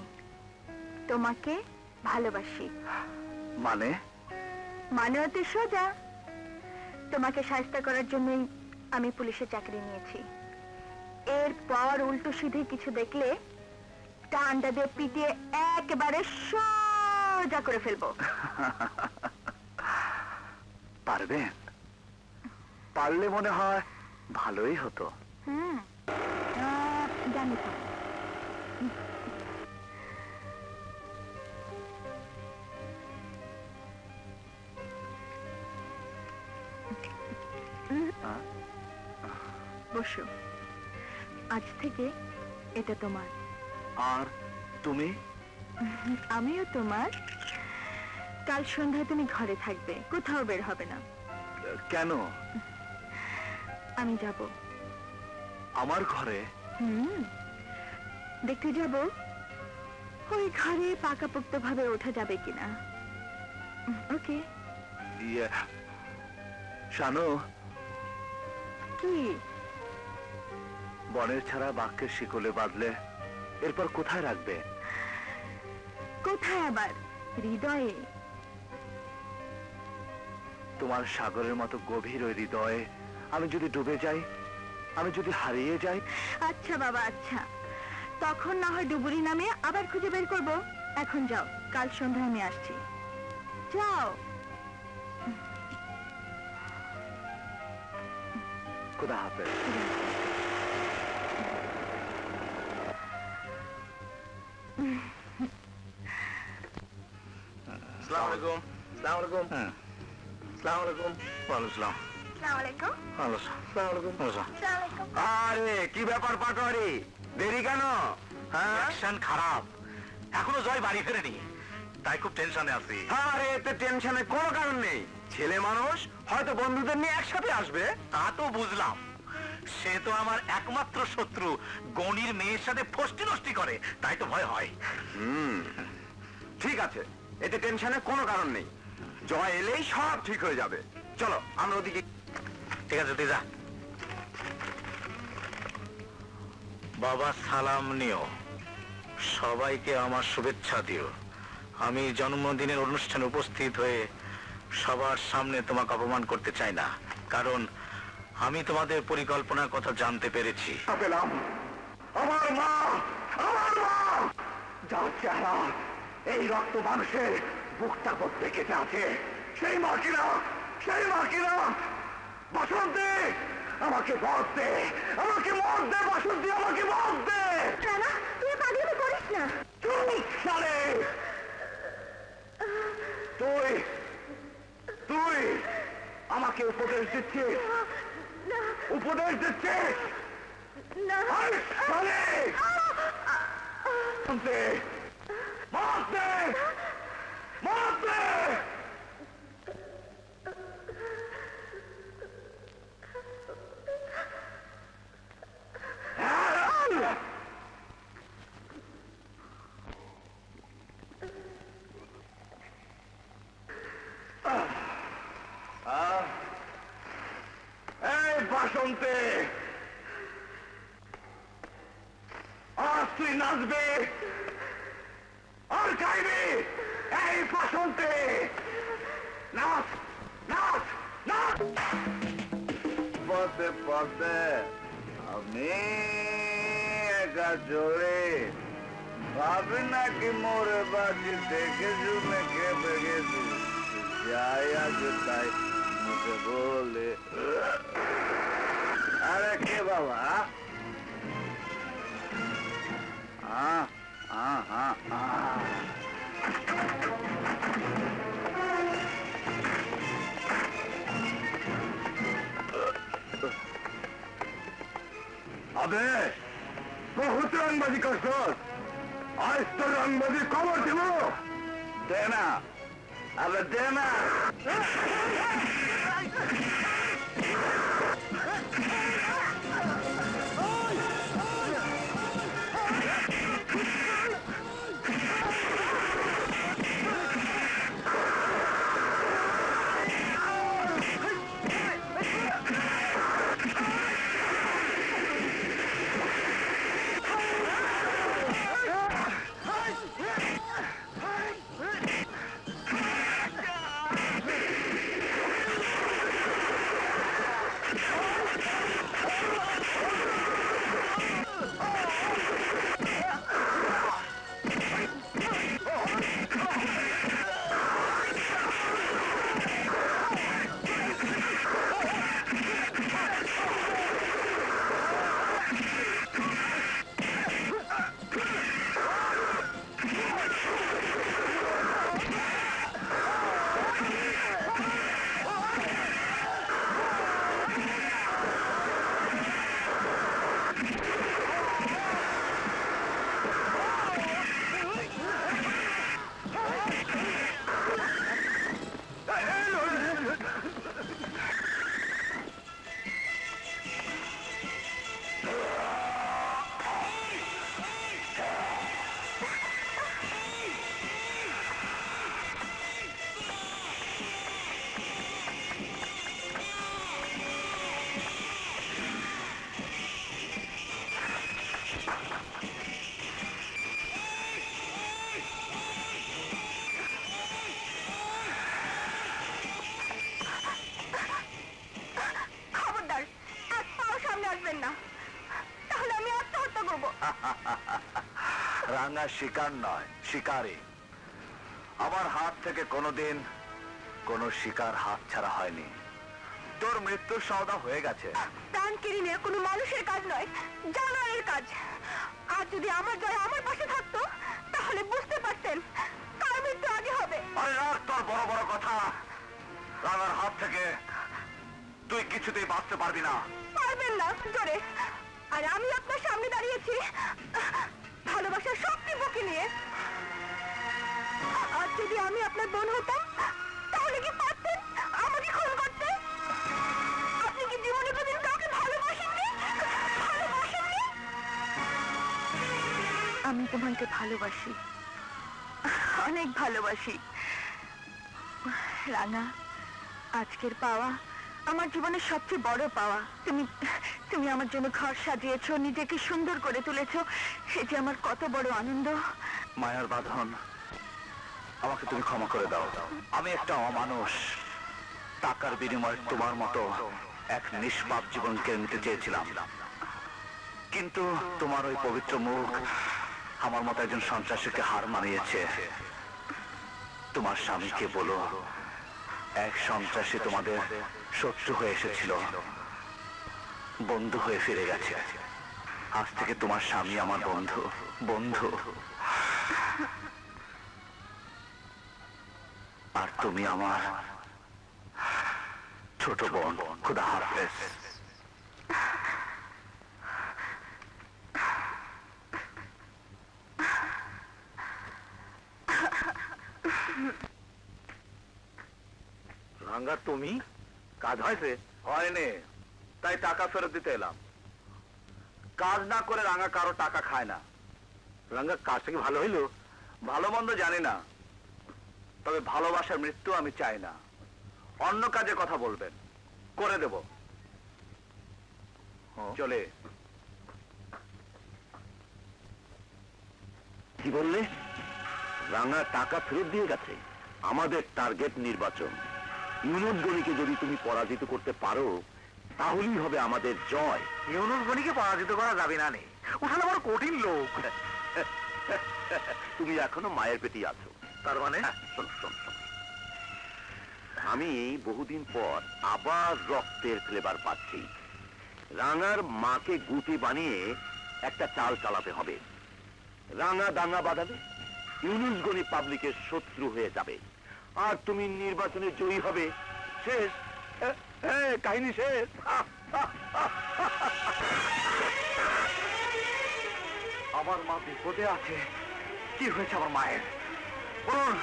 তোমাকে ভালোবাসি। মানে? মানে অতি সোজা। তোমাকে সাহায্য করার জন্যই আমি পুলিশে চাকরি নিয়েছি। এরপর উল্টো সিধে কিছু দেখলে ডান্ডা দিয়ে পিটিয়ে একেবারে সোজা করে ফেলবো। পারবেন? পারলে মনে হয় ভালোই হতো। জানি তো। বসো। আজ থেকে এটা তোমার। আর তুমি? আমিও তোমার। কাল সন্ধ্যায় তুমি ঘরে থাকবে, কোথাও বের হবে না। কেন? আমি যাব। আমার ঘরে? দেখতে যাব ওই ঘরে পাকাপোক্ত ভাবে ওঠা যাবে কিনা। ওকে? ইয়ে, শানু, কি? বনের ছাড়া বাক্যের শিকলে বাঁধলে এরপর কোথায় রাখবে? কোথায় আবার? হৃদয়ে। তোমার সাগরের মতো গভীর ওই হৃদয়ে আমি যদি ডুবে যাই, আমি যদি হারিয়ে যাই। আচ্ছা বাবা, আচ্ছা, তখন না হয় ডুবুরি নামে আবার খুঁজে বের করব। এখন যাও, কাল সন্ধ্যায় আমি আসছি। যাও। খোদা হাফেজ। আসসালামু আলাইকুম। আসসালামু আলাইকুম। আসসালামু আলাইকুম। ওয়ালাইকুম আসসালাম। আসসালামু আলাইকুম। আসসালামু আলাইকুম। আসসালামু আলাইকুম। আরে কি ব্যাপার পাটোয়ারি, দেরি কেন? অ্যাকশন খারাপ, এখনো জয় বাড়ি ফেরেনি, তাই খুব টেনশনে আছি। আরে এতে টেনশনের কোনো কারণ নেই। ছেলে মানুষ, হয়তো বন্ধুদের নিয়ে একসাথে আসবে। তা তো বুঝলাম, সে তো আমার একমাত্র শত্রু, গণির মেয়ের সাথে ফষ্টি নষ্টি করে, তাই তো ভয় হয়। ঠিক আছে, এতে টেনশনের কোনো কারণ নেই। জয় এলেই সব ঠিক হয়ে যাবে। চলো আমরা ওদিকে। ঠিক আছে তুই যা। বাবা সালাম নিও, সবাইকে আমার শুভেচ্ছা দিও। আমি জন্মদিনের অনুষ্ঠানে উপস্থিত হয়ে সবার সামনে তোমাকে অপমান করতে চাই না, কারণ আমি তোমাদের পরিকল্পনার কথা জানতে পেরেছি। পেলাম আমার মা, যার চেহারা এই রক্ত মানুষের বুকটা করতে কেটে আছে, সেই মা কিনা বসন্তে আমাকে মত দে, বসন্তে আমাকে মত দে। রানা, তুই পাগলামি করিস না। চুপ শালে, তুই আমাকে উপদেশ দিচ্ছিস? না, আরে শালে, মত দে। এই বাসন্তে, আজ তুই নাচবে আর গাইবে। এই বাসন্তে, নাচ নাচ নাচ। পথে পথে আমি একা চলে ভাবি নাকি মোরে বাজি দেখে শুনে খেপে গেছি, যাই আছে তাই মুখে বলে। আরে কে বাবা? আবে বহুত রংবাজি করছ, আজ তো রংবাজি খবর দিব। দে না, আবে দে না। রাঙা শিকার নয়, শিকারী। আমার হাত থেকে কোনোদিন কোনো শিকার হাত ছাড়া হয়নি। তোর মৃত্যুর সওদা হয়ে গেছে। প্রাণ কেড়ে নেওয়া কোনো মানুষের কাজ নয়, জানোয়ারের কাজ। আর যদি আমার জয় আমার পাশে থাকতো তাহলে বুঝতে পারতেন কার মৃত্যু আগে হবে। আরে রাখ তোর বড় বড় কথা। রাঙার হাত থেকে তুই কিছুতেই বাঁচতে পারবি না। পারবেন না জোরে। আর আমি আপনার সামনে দাঁড়িয়েছি ভালোবাসার শক্তি বুকে নিয়ে। আর যদি আমি আপনার বোন হতাম তাহলে কি পারতেন আমাকে খুন করতে? আপনি কি জীবনে কোনদিন কাউকে ভালোবাসেননি? আমি তোমাকে ভালোবাসি, অনেক ভালোবাসি রাঙা। আজকের পাওয়া আমার জীবনের সবচেয়ে বড় পাওয়া। তুমি তুমি আমার জন্য ঘর সাজিয়েছো, নিজেকে সুন্দর করে তুলেছো, এই যে আমার কত বড় আনন্দ। মায়ার বাঁধন, আমাকে তুমি ক্ষমা করে দাও। আমি একটা অমানুষ, টাকার বিনিময়ে তোমার মতো এক নিষ্পাপ জীবন কেড়ে নিতে চেয়েছিলাম, কিন্তু তোমার ওই পবিত্র মুখ আমার মতো একজন সন্ত্রাসীকে হার মানিয়েছে। তোমার স্বামীকে বলো, এক সন্ত্রাসী তোমাদের শত্রু হয়ে এসেছিল, বন্ধু হয়ে ফিরে গেছে। আজ থেকে তোমার স্বামী আমার বন্ধু। বন্ধু। আর তুমি আমার ছোট বোন। খুদা হাফেজ। রাঙ্গা, তুমি? কাজ হয়েছে? হয়নি, তাই টাকা ফেরত দিতে এলাম। কাজ না করে রাঙ্গা কারো টাকা খায় না। রাঙ্গা, কাজটা কি ভালো হইল? ভালো মন্দ জানি না, তবে ভালোবাসার মৃত্যু আমি চাই না। অন্য কাজে কথা বলবেন, করে দেব। চলে। কি বললে? রাঙা টাকা ফেরত দিয়ে গেছে? আমাদের টার্গেট নির্বাচন। ইউনুস গনিকে যদি তুমি পরাজিত করতে পারো, তাহলেই হবে আমাদের জয়। ইউনুস গনিকে পরাজিত করা যাবে না নে, ওখানে বড় কঠিন লোক। তুমি এখনো মায়ের পেটেই আছো। তার মানে? শোনো শোনো শোনো, আমি বহুদিন পর আবার রক্তের ফ্লেভার পাচ্ছি। রাঙার মাকে গুটি বানিয়ে একটা চাল চালাতে হবে। রাঙা দাঙ্গা বাঁধাবে, ইউনুস গনি পাবলিকের শত্রু হয়ে যাবে, আর তুমি নির্বাচনে জয়ী হবে। শেষ, কাহিনী শেষ। আমার মা বিপদে আছে। কি হয়েছে আমার মায়ের? বলুন,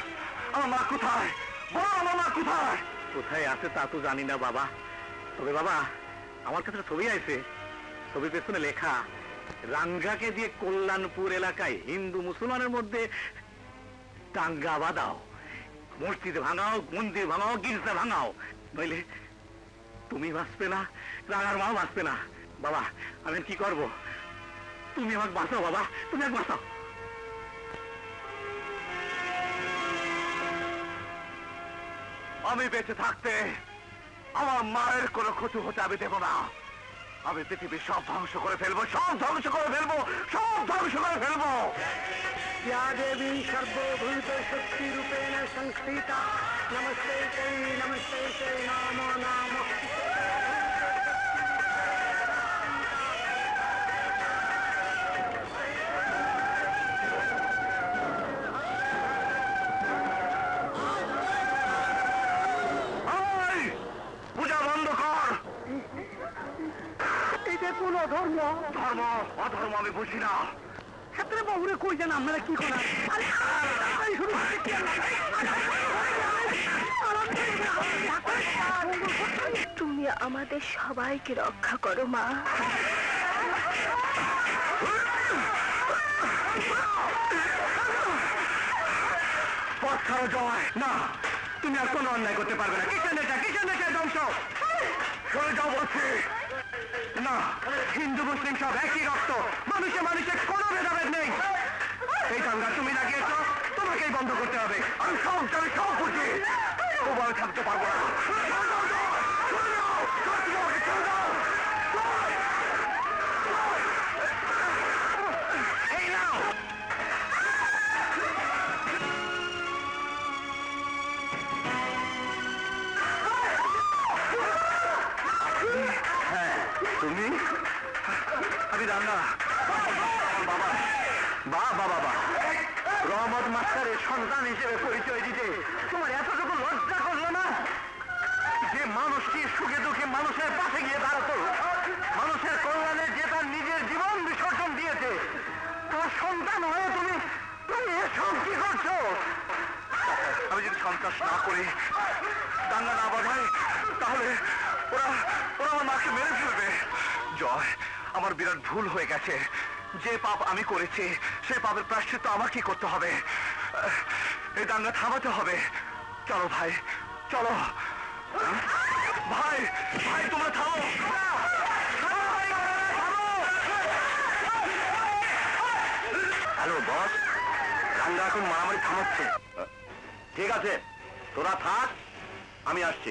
আমার মা কোথায়? বলো, আমার মা কোথায়? কোথায় আছে তা তো জানি না বাবা, তবে বাবা আমার কাছে ছবি আছে। ছবির পেছনে লেখা, রাঙ্গাকে দিয়ে কল্যাণপুর এলাকায় হিন্দু মুসলমানের মধ্যে দাঙ্গা বাঁধাও, মসজিদ ভাঙাও, মন্দির ভাঙাও, গির্জা ভাঙাও, নইলে তুমি বাঁচবে না, রাঙার মাও বাঁচবে না। বাবা, আমি কি করব? তুমি আমাকে বাঁচাও বাবা, তুমি আমাকে বাঁচাও। আমি বেঁচে থাকতে আমার মায়ের কোনো ক্ষতি হতে আমি দেব না। আমি পৃথিবীর সব ধ্বংস করে ফেলবো, সব ধ্বংস করে ফেলবো, সব ধ্বংস করে ফেলবো। या देवी सर्वभूत शक्ति रूपेण संस्थिता नमस्ते नमो नाम। পূজা বন্ধ কর। এটা কোন ধর্ম? ধর্ম অধর্ম আমি বুঝি না। ক্ষেত্রে বহুরে কই যেন আপনারা কি করেন? তুমি আমাদের সবাইকে রক্ষা করো মা। পথ ছাড়ো জয়। না, তুমি আর কোনো অন্যায় করতে পারবে না। কিসের নেশা ধ্বংস। চলে যাও বলছি। না, হিন্দু মুসলিম সব একই রক্ত, মানুষে মানুষের কোনো ভেদাভেদ নেই। এই দাঙ্গা তুমি লাগিয়েছো, তোমাকেই বন্ধ করতে হবে। আমি সব বুঝি, তবু থাকতে পারবো না। এই নাও। তুমি? আমি রান্না বাবা। বাবা রহমত মাস্টারের সন্তান হিসেবে পরিচয় দিতে তোমার এতটুকু লজ্জা করলো না? যে মানুষটি সুখে দুঃখে মানুষের পাশে গিয়ে দাঁড়াতো, মানুষের কল্যাণে যে তার নিজের জীবন বিসর্জন দিয়েছে, তোমার সন্তান হয়ে তুমি এসব কি করছো? আমি যদি সন্ত্রাস না করি, দাঙ্গা না বাঁধাই, তাহলে ওরা আমার মাকে মেরে ফেলবে। জয়, আমার বিরাট ভুল হয়ে গেছে। যে পাপ আমি করেছি, সে পাপের প্রায়শ্চিত্ত আমাকে করতে হবে। এই দাঙ্গা থামাতে হবে। চলো ভাই, চলো। ভাই ভাই তোমরা থামো হ্যালো বস রাঙ্গা এখন মারামারি থামাচ্ছে ঠিক আছে তোরা থাক আমি আসছি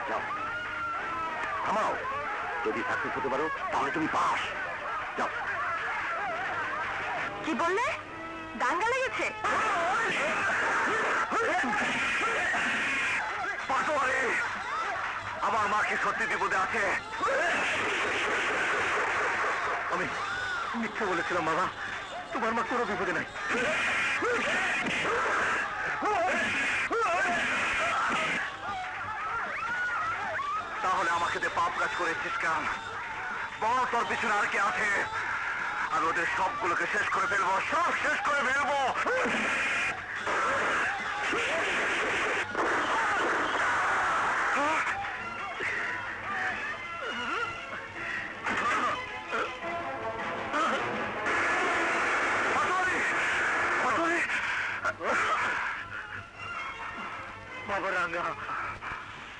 যাও থামাও যদি সাকসেস হতে পারো তাহলে তুমি পাস যাও কি বললে দাঙ্গা লেগেছে পাটোয়ারি আমার মা কি সত্যি বিপদে আছে আমি মিথ্যে বলেছিলাম বাবা তোমার মা কোনো বিপদে নাই তাহলে আমাকে দিয়ে পাপ কাজ করেছিস কেন বল তোর পিছনে আর কে আছে আর ওদের সবগুলোকে শেষ করে ফেলবো সব শেষ করে ফেলবো বাবা রাঙ্গা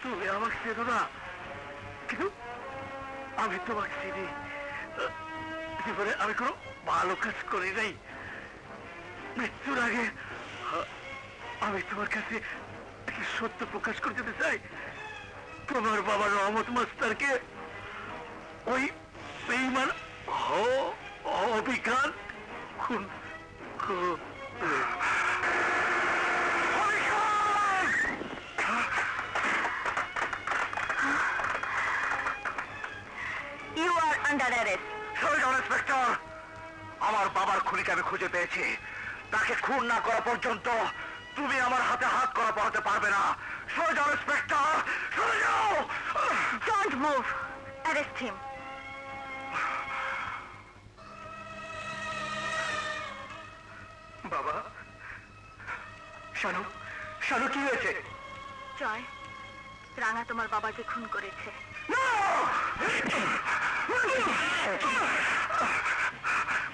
তুমি আমাকে চেনো না কিন্তু আমি তোমাকে চিনি জীবনে আমি কোনো ভালো কাজ করি নাই মৃত্যুর আগে আমি তোমার কাছে একটি সত্য প্রকাশ করে যেতে চাই তোমার বাবা রহমত মাস্টারকে ওই বেঈমান অবিকাল খুন you are under arrest inspector আমার বাবার খুনিকে আমি খুঁজে পেয়েছি তাকে খুন না করা পর্যন্ত তুমি আমার হাতে হাত করা পড়াতে পারবে না সরে যাও ইন্সপেক্টর সরে যাও ডোন্ট মুভ অ্যারেস্ট হিম বাবা শানু শানু কি হয়েছে জয় রাঙা তোমার বাবাকে খুন করেছে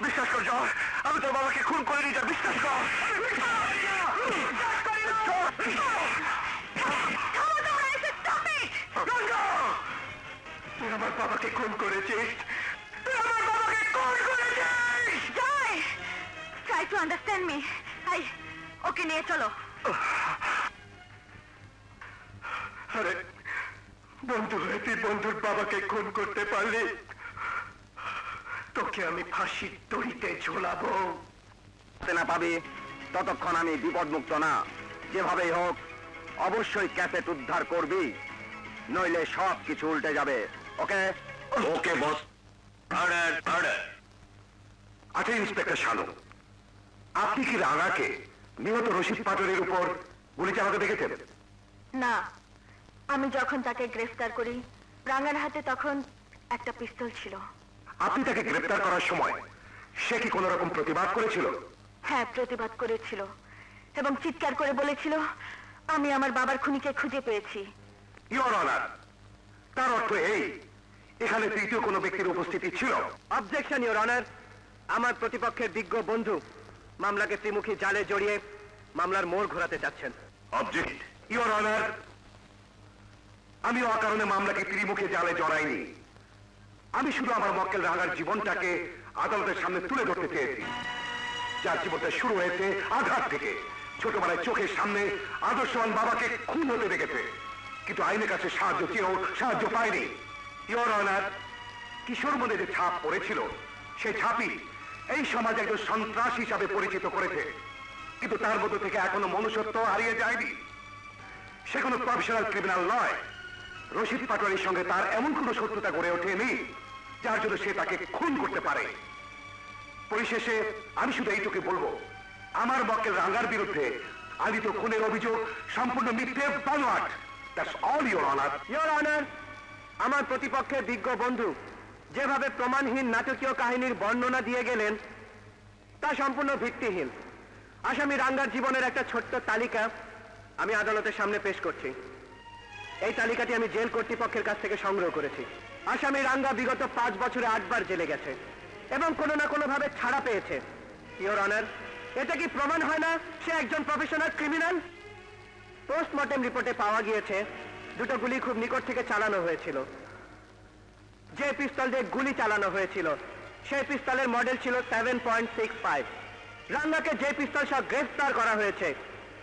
বিশ্বাস কর জয় আমি তোর বাবাকে খুন করে নিয়ে যা বিশ্বাস কর তুই আমার বাবাকে খুন করেছিস তুই আমার বাবাকে খুন করেছিস Joy try to understand me okay নিয়ে চলো আরে বন্ধু হয়ে তুই বন্ধুর বাবাকে খুন করতে পারলি তোকে আমি ফাঁসির দড়িতে ঝোলাবো না পাবি ততক্ষণ আমি বিপদমুক্ত না যেভাবেই হোক অবশ্যই ক্যাসেট উদ্ধার করবি নইলে সব কিছু উল্টে যাবে ওকে ওকে বস অর্ডার অর্ডার আচ্ছা ইন্সপেক্টর শানু আপনি কি রাঙাকে নিহত রশিদ পাটোয়ারির উপর গুলি চালাতে দেখেছেন না আমি যখন তাকে গ্রেফতার করি রাঙার হাতে তখন একটা পিস্তল ছিল আপনি তাকে গ্রেফতার করার সময় সে কি কোন রকম প্রতিবাদ করেছিল হ্যাঁ প্রতিবাদ করেছিল এবং চিৎকার করে বলেছিল আমি আমার বাবার খুনিকে খুঁজে পেয়েছি ইওর অনার তার অর্থ এই এখানে তৃতীয় কোনো ব্যক্তির উপস্থিতি ছিল অবজেকশন ইওর অনার আমার প্রতিপক্ষের বিজ্ঞ বন্ধু মামলাকে ত্রিমুখী জালে জড়িয়ে মামলার মোড় ঘোরাতে যাচ্ছেন অবজেক্ট ইওর অনার আমি অকারণে মামলাকে ত্রিমুখে জালে জড়াইনি আমি শুধু আমার মক্কেল রাঙার জীবনটাকে আদালতের সামনে তুলে ধরতে চেয়েছি যার জীবনটা শুরু হয়েছে আঘাত থেকে ছোটবেলায় চোখের সামনে আদর্শবান বাবাকে খুন হতে দেখেছে কিন্তু আইনের কাছে সাহায্য চেয়েও সাহায্য পায়নি ইওর অনার কিশোর মনে যে ছাপ পড়েছিল সেই ছাপই এই সমাজে একজন সন্ত্রাস হিসাবে পরিচিত করেছে কিন্তু তার মধ্য থেকে এখনো মনুষ্যত্ব হারিয়ে যায়নি সে কোনো প্রফেশনাল ক্রিমিনাল নয় রশিদ পাটোয়ারির সঙ্গে তার এমন কোনো শত্রুতা গড়ে ওঠেনি যার জন্য সে তাকে খুন করতে পারে পরিশেষে আমি শুধু এইটুকু বলবো আমার মক্কেল রাঙ্গার বিরুদ্ধে আদিত খুনের অভিযোগ সম্পূর্ণ মিথ্যে বানোয়াট that's all your honour your honour আমার প্রতিপক্ষের বিজ্ঞ বন্ধু যেভাবে প্রমাণহীন নাটকীয় কাহিনীর বর্ণনা দিয়ে গেলেন তা সম্পূর্ণ ভিত্তিহীন আসামি রাঙ্গার জীবনের একটা ছোট্ট তালিকা আমি আদালতের সামনে পেশ করছি এই তালিকাটি আমি জেল কর্তৃপক্ষের কাছ থেকে সংগ্রহ করেছি। আসামি রাঙ্গা বিগত 5 বছরে 8 বার জেলে গেছে এবং কোনো না কোনো ভাবে ছাড়া পেয়েছে। ইওর অনার, এটা কি প্রমাণ হয় না সে একজন প্রফেশনাল ক্রিমিনাল? পোস্টমর্টেম রিপোর্টে পাওয়া গিয়েছে দুটো গুলি খুব নিকট থেকে চালানো হয়েছিল। যে পিস্তল দিয়ে গুলি চালানো হয়েছিল সেই পিস্তলের মডেল ছিল 7.65। রাঙ্গাকে যে পিস্তল সহ গ্রেফতার করা হয়েছে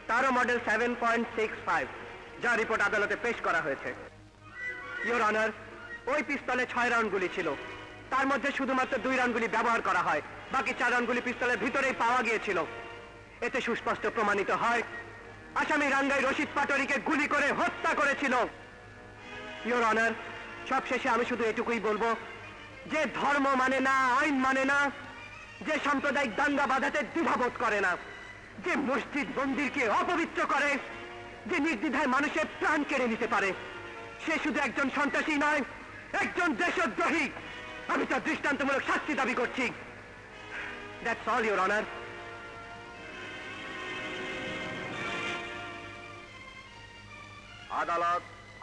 তারও মডেল 7.65, যা রিপোর্ট আদালতে পেশ করা হয়েছে। ইওর অনার, ওই পিস্তলে 6 রাউন্ড গুলি ছিল, তার মধ্যে শুধুমাত্র 2 রাউন্ড গুলি ব্যবহার করা হয়, বাকি 4 রাউন্ড গুলি পিস্তলের ভিতরেই পাওয়া গিয়েছিল। এতে সুস্পষ্ট প্রমাণিত হয় আসামি রাঙ্গাই রশিদ পাটোয়ারিকে গুলি করে হত্যা করেছিল। ইওর অনার, সবশেষে আমি শুধু এটুকুই বলবো, যে ধর্ম মানে না, আইন মানে না, যে সাম্প্রদায়িক দাঙ্গা বাঁধাতে দ্বিধাবোধ করে না, যে মসজিদ মন্দিরকে অপবিত্র করে, যে নির্দ্বিধায় মানুষের প্রাণ কেড়ে নিতে পারে, সে শুধু একজন সন্ত্রাসী নয়, একজন দেশদ্রোহী। আমি তার দৃষ্টান্তমূলক শাস্তি দাবি করছি। That's all your honour. আদালত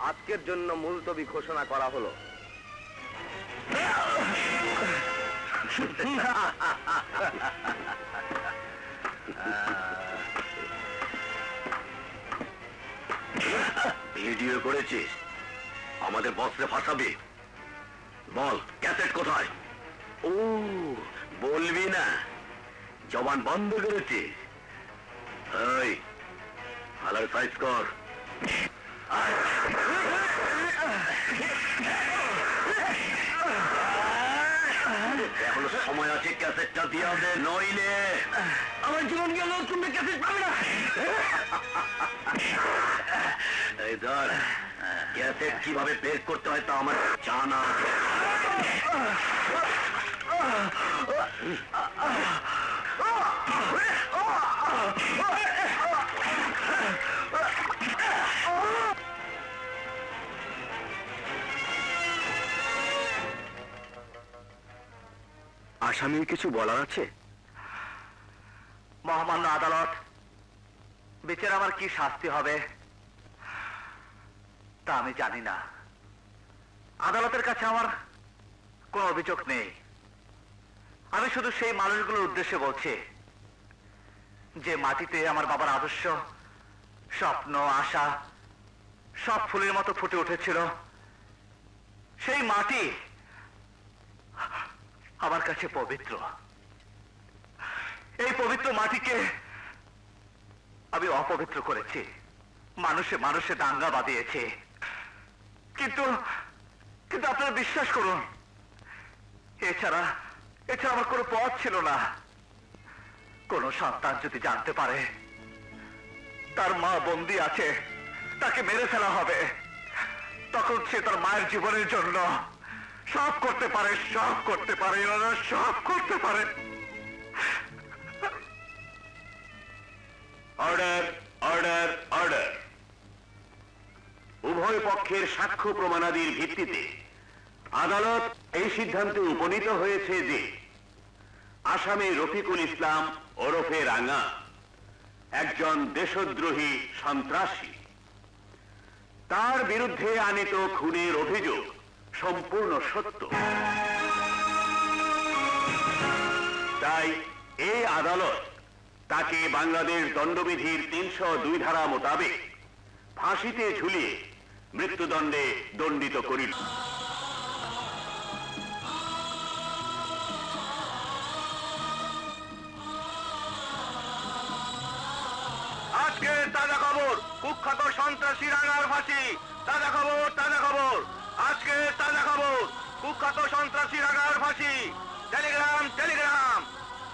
আজকের জন্য মুলতবি ঘোষণা করা হলো। ভিডিও করেছিস, আমাদের বসরে ফাঁসাবি? বল, ক্যাসেট কোথায়? ও, বলবি না? জবান বন্ধ করেছিস? এই, হালার সাইজ কর। এখনো সময় আছে, ক্যাসেটটা দিয়ে দে, নইলে আমার জীবন গেল, তুমি ক্যাসেট পাবে না। এই ধর, ক্যাসেট কিভাবে বের করতে হয় তা আমার জানা আছে। আসামির কিছু বলার আছে? মহামান্য আদালত, বিচার আমার কি শাস্তি হবে তা আমি জানি না। আদালতের কাছে আমার কোনো অভিযোগ নেই। আমি শুধু সেই মানুষগুলোর উদ্দেশ্যে বলছি যে মাটিতে আমার বাবার আদর্শ, স্বপ্ন, আশা সব ফুলের মতো ফুটে উঠেছিল। সেই মাটি আমার কাছে পবিত্র। এই পবিত্র মাটিকে আমি অপবিত্র করেছি, মানুষে মানুষে দাঙ্গা বাঁধিয়েছে। কিন্তু কিন্তু আপনারা বিশ্বাস করুন, এছাড়া আমার কোনো পথ ছিল না। কোন সন্তান যদি জানতে পারে তার মা বন্দী আছে, তাকে মেরে ফেলা হবে, তখন সে তার মায়ের জীবনের জন্য সব করতে পারে, সব করতে পারে, সব করতে পারে। Order, order, order. উভয় পক্ষের সাক্ষ্য প্রমাণাদির ভিত্তিতে আদালত এই সিদ্ধান্তে উপনীত হয়েছে যে আসামি রফিকুল ইসলাম ওরফে রাঙ্গা একজন দেশদ্রোহী সন্ত্রাসী। তার বিরুদ্ধে আনীত খুনের অভিযোগ সম্পূর্ণ সত্য। তাই এই আদালত তাকে বাংলাদেশ দণ্ডবিধির 302 ধারা মোতাবেক ফাঁসিতে ঝুলিয়ে মৃত্যুদণ্ডে দণ্ডিত করিল। আজকে তাজা খবর, কুখ্যাত সন্ত্রাসী রাঙ্গার ফাঁসি। তাজা খবর, তাজা খবর, আজকে তাজা খবর, কুখ্যাত সন্ত্রাসী রাঙ্গার ফাঁসি। টেলিগ্রাম, টেলিগ্রাম,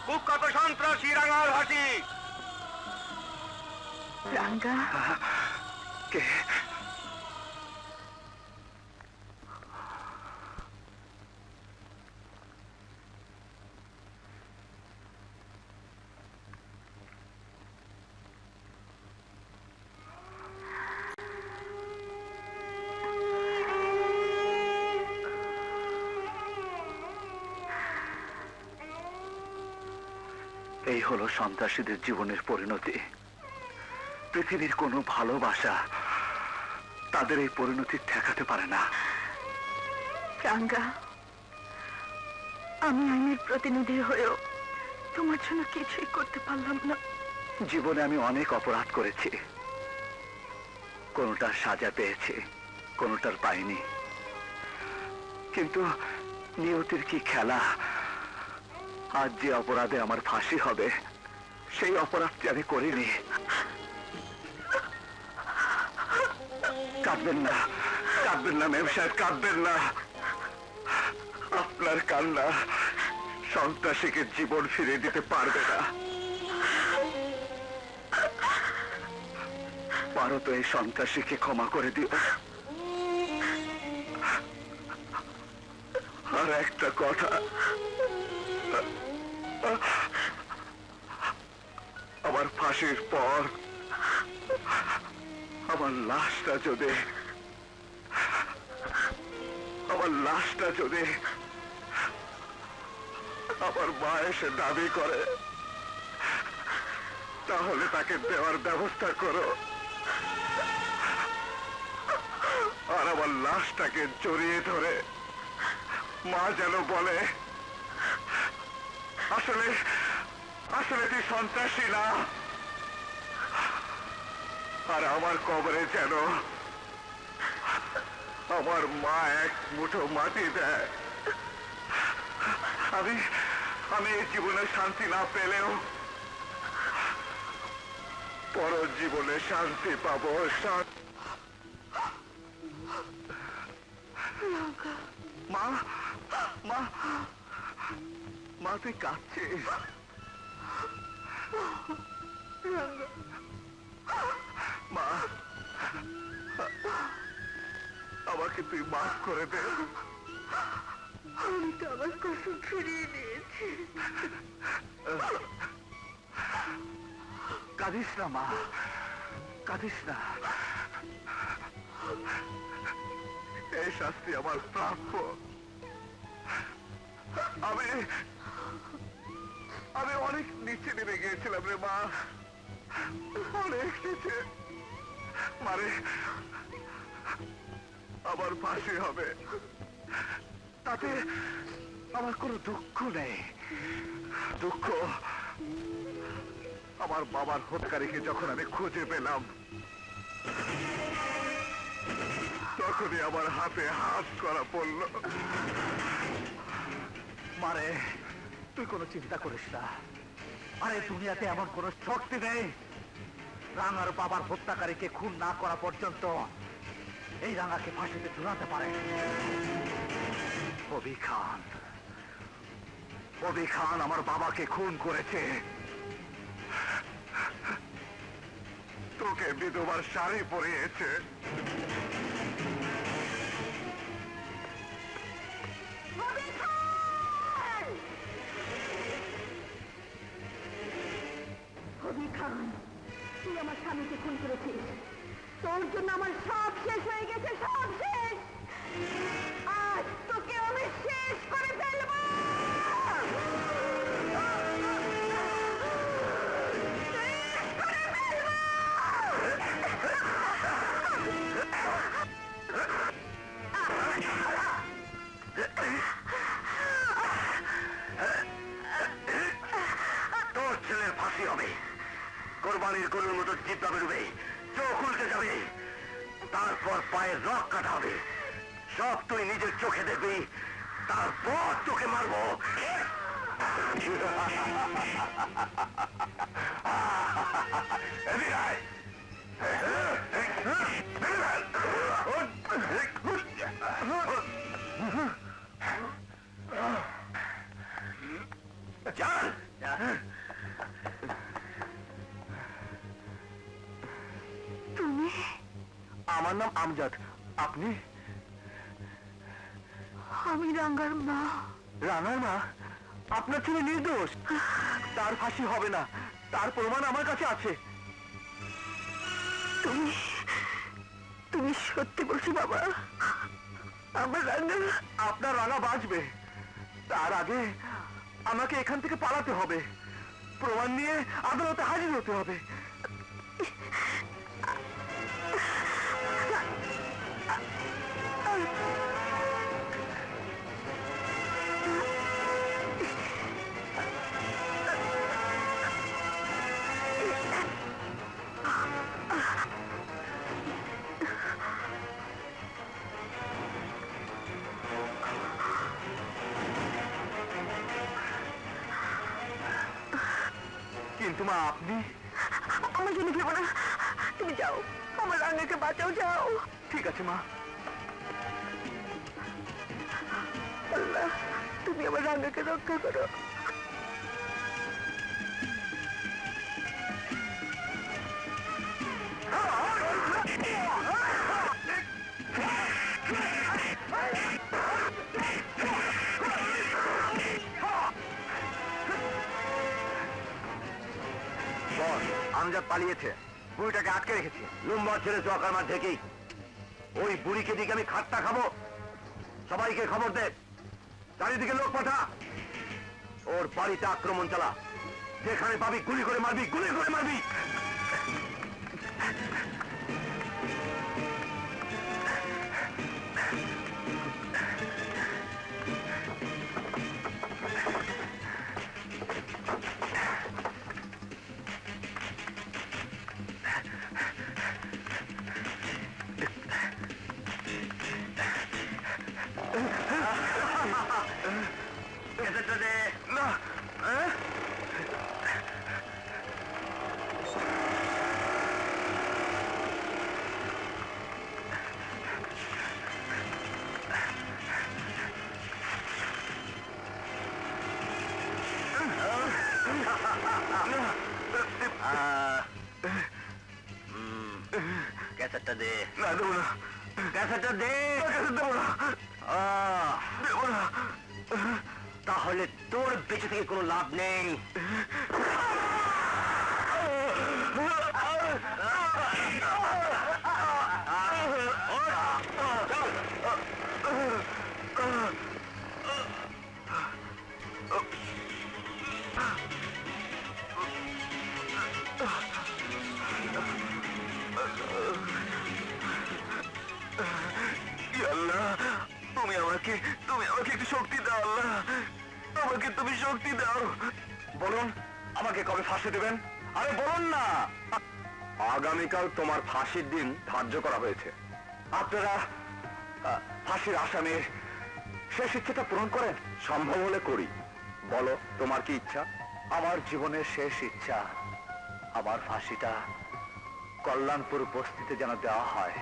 কুখ্যাত সন্ত্রাসী রাঙ্গার ফাঁসি। রাঙ্গা, কে? এই হলো সন্ত্রাসীদের জীবনের পরিণতি। পৃথিবীর কোনো ভালোবাসা তাদের এই পরিণতি ঠেকাতে পারে না। রাঙ্গা, আমি আইনের প্রতিনিধি হয়েও তোমার জন্য কিছুই করতে পারলাম না। জীবনে আমি অনেক অপরাধ করেছি, কোনোটার সাজা পেয়েছি, কোনোটার পাইনি। কিন্তু নিয়তির কি খেলা, আজ যে অপরাধে আমার ফাঁসি হবে সেই অপরাধটি আমি করিনি। কাঁদবেন না, কাঁদবেন না মেম সাহেব, কাঁদবেন না। আপনার কান্না সন্ত্রাসীকে জীবন ফিরে দিতে পারবে না। পারো তো এই সন্ত্রাসীকে ক্ষমা করে দিও। আর একটা কথা, আমার ফাঁসির পর আমার লাশটা যদি আমার মা এসে দাবি করে, তাহলে তাকে দেওয়ার ব্যবস্থা করো। আর আমার লাশটাকে জড়িয়ে ধরে মা যেন বলে, আসলে আসলে তুই সন্ত্রাসী না। আর আমার কবরে যেন আমার মা এক মুঠো মাটি দেয়। আমি এই জীবনে শান্তি না পেলেও পর জীবনে শান্তি পাবো। মা মা মা, তুই কাঁদছিস? মা, আমাকে তুই মাফ করে দে। আমি তো আমার কসম ফিরিয়ে নিয়েছি। কাঁদিস না মা, কাঁদিস না। এই শাস্তি আমার প্রাপ্য। আমি অনেক নিচে নেমে গিয়েছিলাম রে মা, অনেক নিচে। মারে আমার ফাঁসি হবে, তাতে আমার কোনো দুঃখ নেই। দুঃখ আমার বাবার হত্যাকারীকে যখন আমি খুঁজে পেলাম, তখনই আমার হাতে হাত করা পড়ল। মারে, তুই কোনো চিন্তা করিস না। আরে দুনিয়াতে এমন কোন শক্তি নেই রাঙার বাবার হত্যাকারীকে খুন না করা পর্যন্ত এই রাঙাকে ফাঁসিতে ঝুলাতে পারে। কবি খান আমার বাবাকে খুন করেছে, তোকে বিধবার শাড়ি পরিয়েছে। কবি খান, তুই আমার স্বামীকে খুন করেছিস। তোর জন্য আমার সব শেষ হয়ে গেছে, সব শেষ। আজ তোকে আমি শেষ করে ফেলবো। তোর ছেলের ফাঁসি হবে, কোরবানির গরুর মতো জিব্বা বেরোবে, চোখ উল্টে যাবে, তারপর পায়ের রক কাটা হবে। সব তুই নিজের চোখে দেখবি, তারপর তোকে মারবো। এদিকে আয়। চল। তুমি? আমার নাম আমজাদ। আপনি? আমি রাঙ্গার মা। রাঙার মা? আপনার ছেলে নির্দোষ, তার ফাঁসি হবে না, তার প্রমাণ আমার কাছে আছে। তুমি সত্যি বলছো বাবা? আমার রাঙ্গা? আপনার রাঙা বাঁচবে, তার আগে আমাকে এখান থেকে পালাতে হবে, প্রমাণ নিয়ে আদালতে হাজির হতে হবে। কিন্তু মা আপনি আমার জন্য ভেবো না, তুমি যাও, আমার রাঙাকে বাঁচাও, যাও। ঠিক আছে মা। আল্লাহ, তুমি আমার রাঙাকে রক্ষা করো। বস, আমজাদ পালিয়েছে, বুড়িটাকে আটকে রেখেছি। লম্বা ছেড়ে চকার মাঠ থেকেই ওই বুড়িকে দিকে আমি খাট্টা খাবো। সবাইকে খবর দে, চারিদিকে লোক পাঠা, ওর বাড়িতে আক্রমণ চালা, যেখানে পাবি গুলি করে মারবি, গুলি করে মারবি। ক্যাসেটটা দে। না, ক্যাসেটটা দে। না, দেবো না। ক্যাসেটটা দে। দেবো না, দেবো না। তাহলে তোর বেঁচে থেকে কোনো লাভ নেই। আল্লাহ, তুমি আমাকে একটু শক্তি দাও। আল্লাহ, আমাকে তুমি শক্তি দাও। বলুন, আমাকে কবে ফাঁসি দেবেন? আরে বলুন না। আগামীকাল তোমার ফাঁসির দিন ধার্য করা হয়েছে। আপনারা ফাঁসির আসামির শেষ ইচ্ছাটা পূরণ করেন। সম্ভব হলে করি। বলো, তোমার কি ইচ্ছা? আমার জীবনের শেষ ইচ্ছা, আমার ফাঁসিটা কল্যাণপুর বস্তিতে যেন দেওয়া হয়,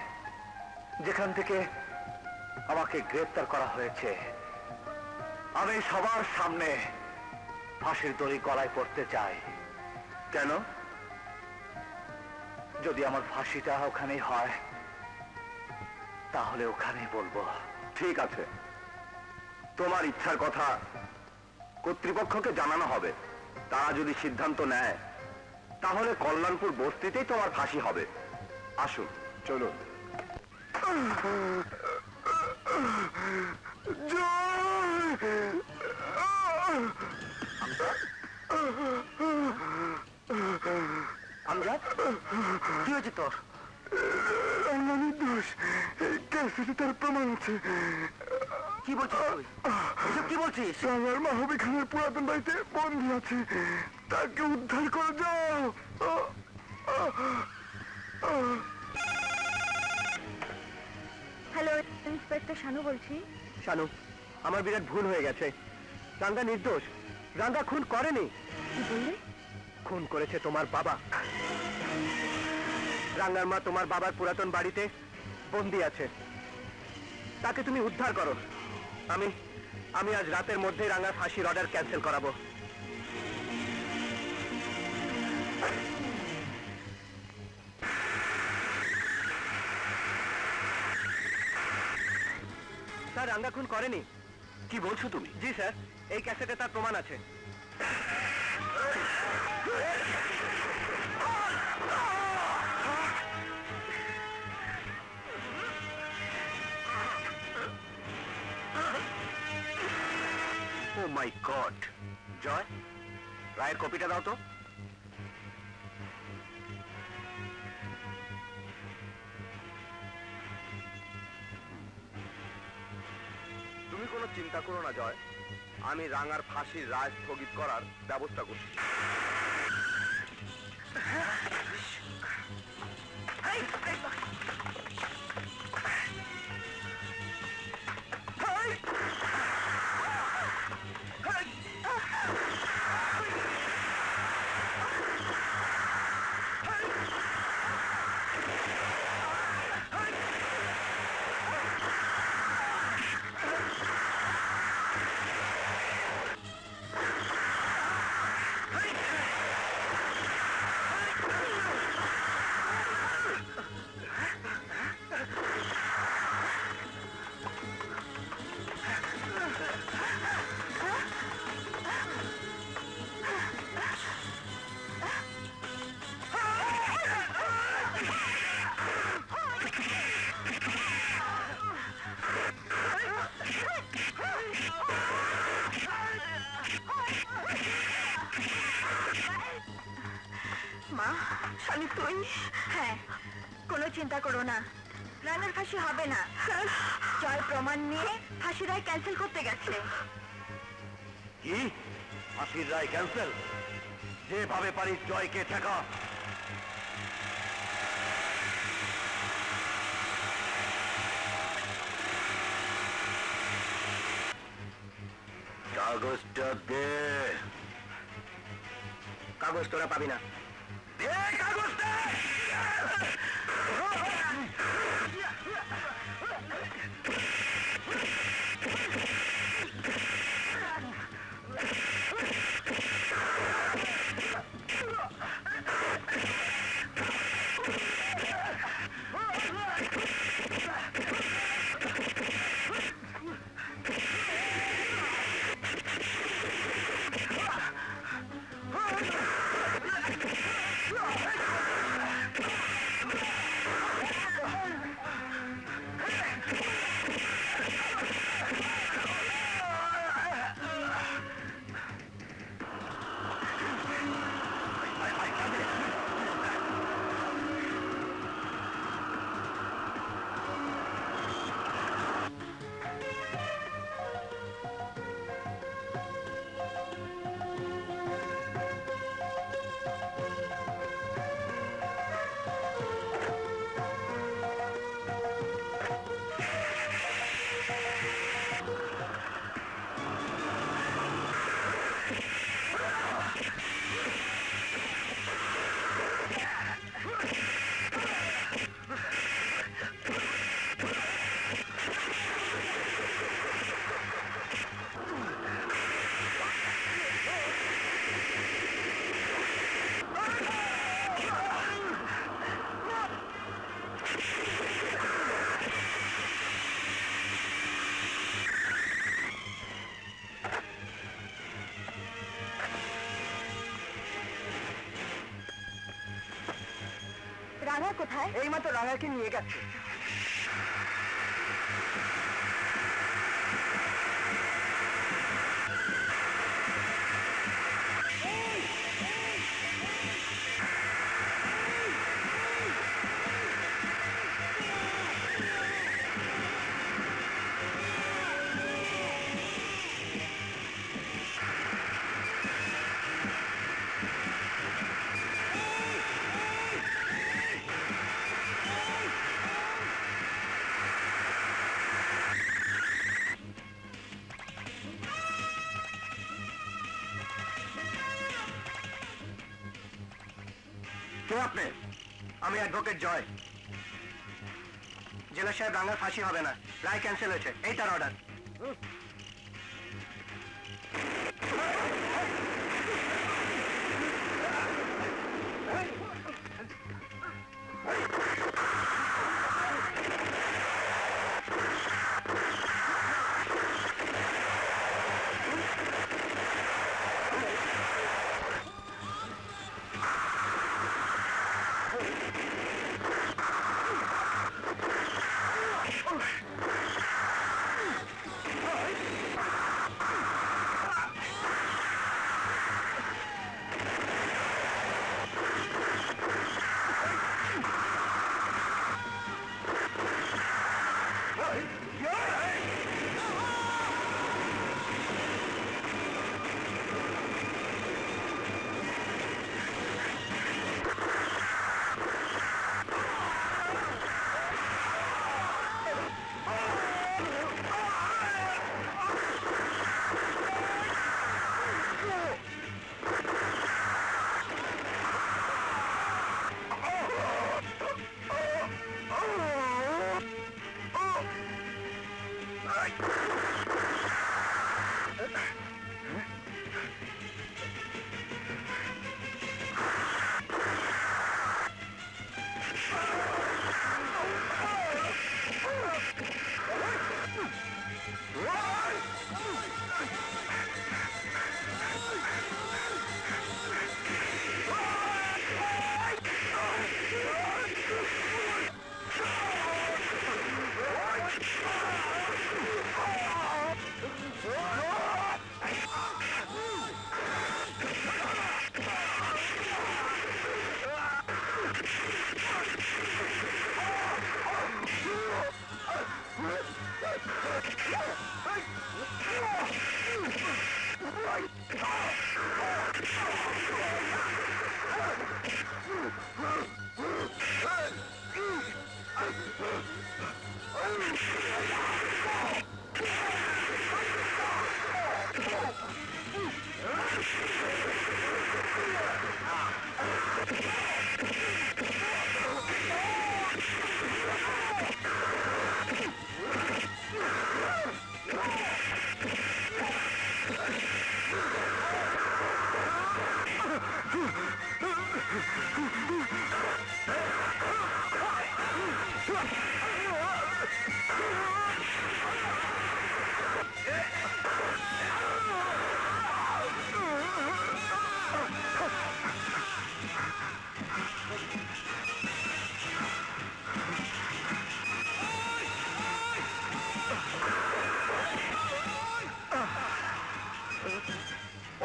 যেখান থেকে আমাকে গ্রেফতার করা হয়েছে। আমি সবার সামনে ফাঁসির দড়ি গলায় পড়তে চাই। কেন? যদি আমার ফাঁসিটা ওখানেই হয়, তাহলে ওখানেই বলবো। ঠিক আছে, তোমার ইচ্ছার কথা কর্তৃপক্ষকে জানানো হবে। তারা যদি সিদ্ধান্ত নেয়, তাহলে কল্যাণপুর বস্তিতেই তোমার ফাঁসি হবে। আসুন, চলুন। আমজাদ, কি হয়েছে তোর? নির্দোষ, ক্যাসেটে তার প্রমাণ আছে। কি বলছিস তুই? এসব কি বলছিস? আমার মাহবুব খানের পুরাতন বাড়িতে বন্দী আছে, তাকে উদ্ধার করে যাও। হ্যালো, ইন্সপেক্টর শানু বলছি। শানু, আমার বিরাট ভুল হয়ে গেছে। রাঙ্গা নির্দোষ, রাঙ্গা খুন করেনি। কি বললে? খুন করেছে তোমার বাবা। রাঙ্গার মা তোমার বাবার পুরাতন বাড়িতে বন্দী আছে, তাকে তুমি উদ্ধার করো। আমি আজ রাতের মধ্যে রাঙ্গার ফাঁসির অর্ডার ক্যান্সেল করাবো। স্যার, রাঙ্গা খুন করেনি। কি বলছো তুমি? জি স্যার, এই ক্যাসেটে তার প্রমাণ আছে। ও মাই গড! জয়, রায়ের কপিটা দাও তো। তুমি কোনো চিন্তা করো না জয়, আমি রাঙার ফাঁসির রায় স্থগিত করার ব্যবস্থা করছি। চিন্তা করো না, রানার ফাঁসি হবে না। জয় প্রমাণ নিয়ে ফাঁসি রায় ক্যান্সেল করতে গেছে। কি ফাঁসির রায় ক্যান্সেল? যেভাবে পারিস জয়কে ঠেকা। কাগজটা দে। কাগজ তোরা পাবি না। দে কাগজটা। রানা কোথায়? এইমাত্র রাঙাকে নিয়ে গেছে। কে আপনি? আমি অ্যাডভোকেট জয়। জেলা সাহেব রাঙার ফাঁসি হবে না, রায় ক্যান্সেল হয়েছে, এই তার অর্ডার।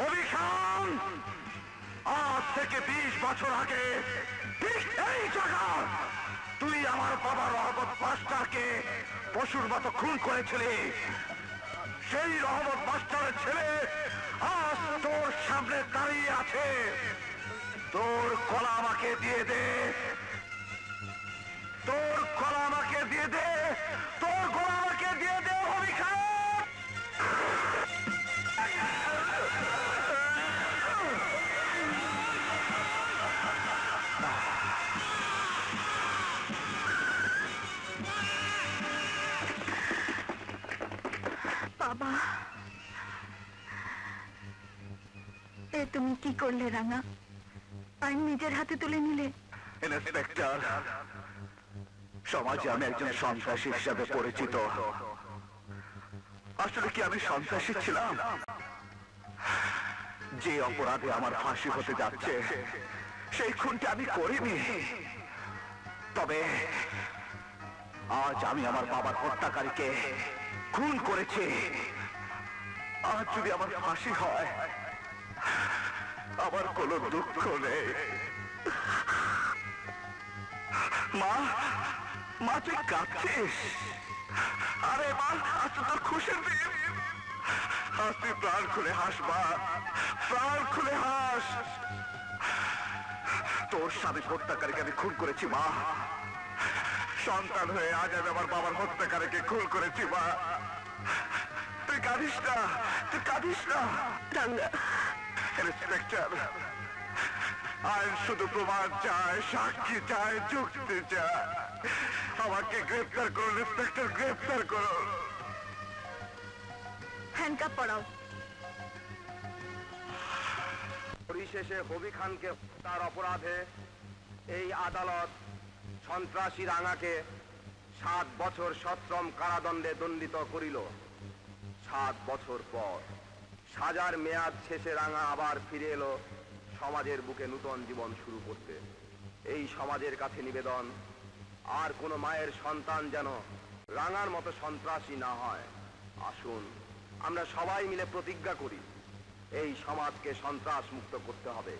অভিখান, আজ থেকে 20 বছর আগে ঠিক এই জায়গা তুই আমার বাবা রহমত মাস্টারকে পশুর মতো খুন করেছিলি। সেই রহমত মাস্টারের ছেলে আজ তোর সামনে দাঁড়িয়ে আছে। তোর কলা আমাকে দিয়ে দে, তোর কলা আমাকে দিয়ে দে, তোর গলা আমাকে দিয়ে দে অভিখান। বাবা, এ তুমি কি করলে রাঙা? আইন নিজের হাতে তুলে নিলে। ইন্সপেক্টর, সমাজে আমি একজন সন্ত্রাসী হিসাবে পরিচিত। আসলে কি আমি সন্ত্রাসী ছিলাম? যে অপরাধে আমার ফাঁসি হতে যাচ্ছে সেই খুনটা আমি করিনি। তবে আজ আমি আমার বাবার হত্যাকারীকে খুন করেছি। আজ যদি আমার ফাঁসি হয় আমার কোনো দুঃখ নেই। মা, মা তুই কাঁদছিস? আরে মা, আজ তো তোর খুশির দিন। আজ তুই প্রাণ খুলে হাস মা, প্রাণ খুলে হাস। তোর স্বামী হত্যাকারীকে আমি খুন করেছি মা। সন্তান হয়ে আজ আমি আমার বাবার হত্যাকারীকে খুন করেছি মা। তুই কাঁদিস না, তুই কাঁদিস না। ইন্সপেক্টর, আইন শুধু প্রমাণ চায়, সাক্ষী চায়, যুক্তি চায়। আমাকে গ্রেফতার করুন ইন্সপেক্টর, গ্রেফতার করুন। হ্যান্ডকাপ পড়াও। পরিশেষে হবি খানকে হত্যার অপরাধে এই আদালত সন্ত্রাসী রাঙাকে 7 বছর সশ্রম কারাদণ্ডে দণ্ডিত করিল। 7 বছর পর সাজার মেয়াদ শেষে রাঙা আবার ফিরে এলো সমাজের বুকে নূতন জীবন শুরু করতে। এই সমাজের কাছে নিবেদন, আর কোনো মায়ের সন্তান যেন রাঙার মতো সন্ত্রাসী না হয়। আসুন আমরা সবাই মিলে প্রতিজ্ঞা করি, এই সমাজকে সন্ত্রাস মুক্ত করতে হবে।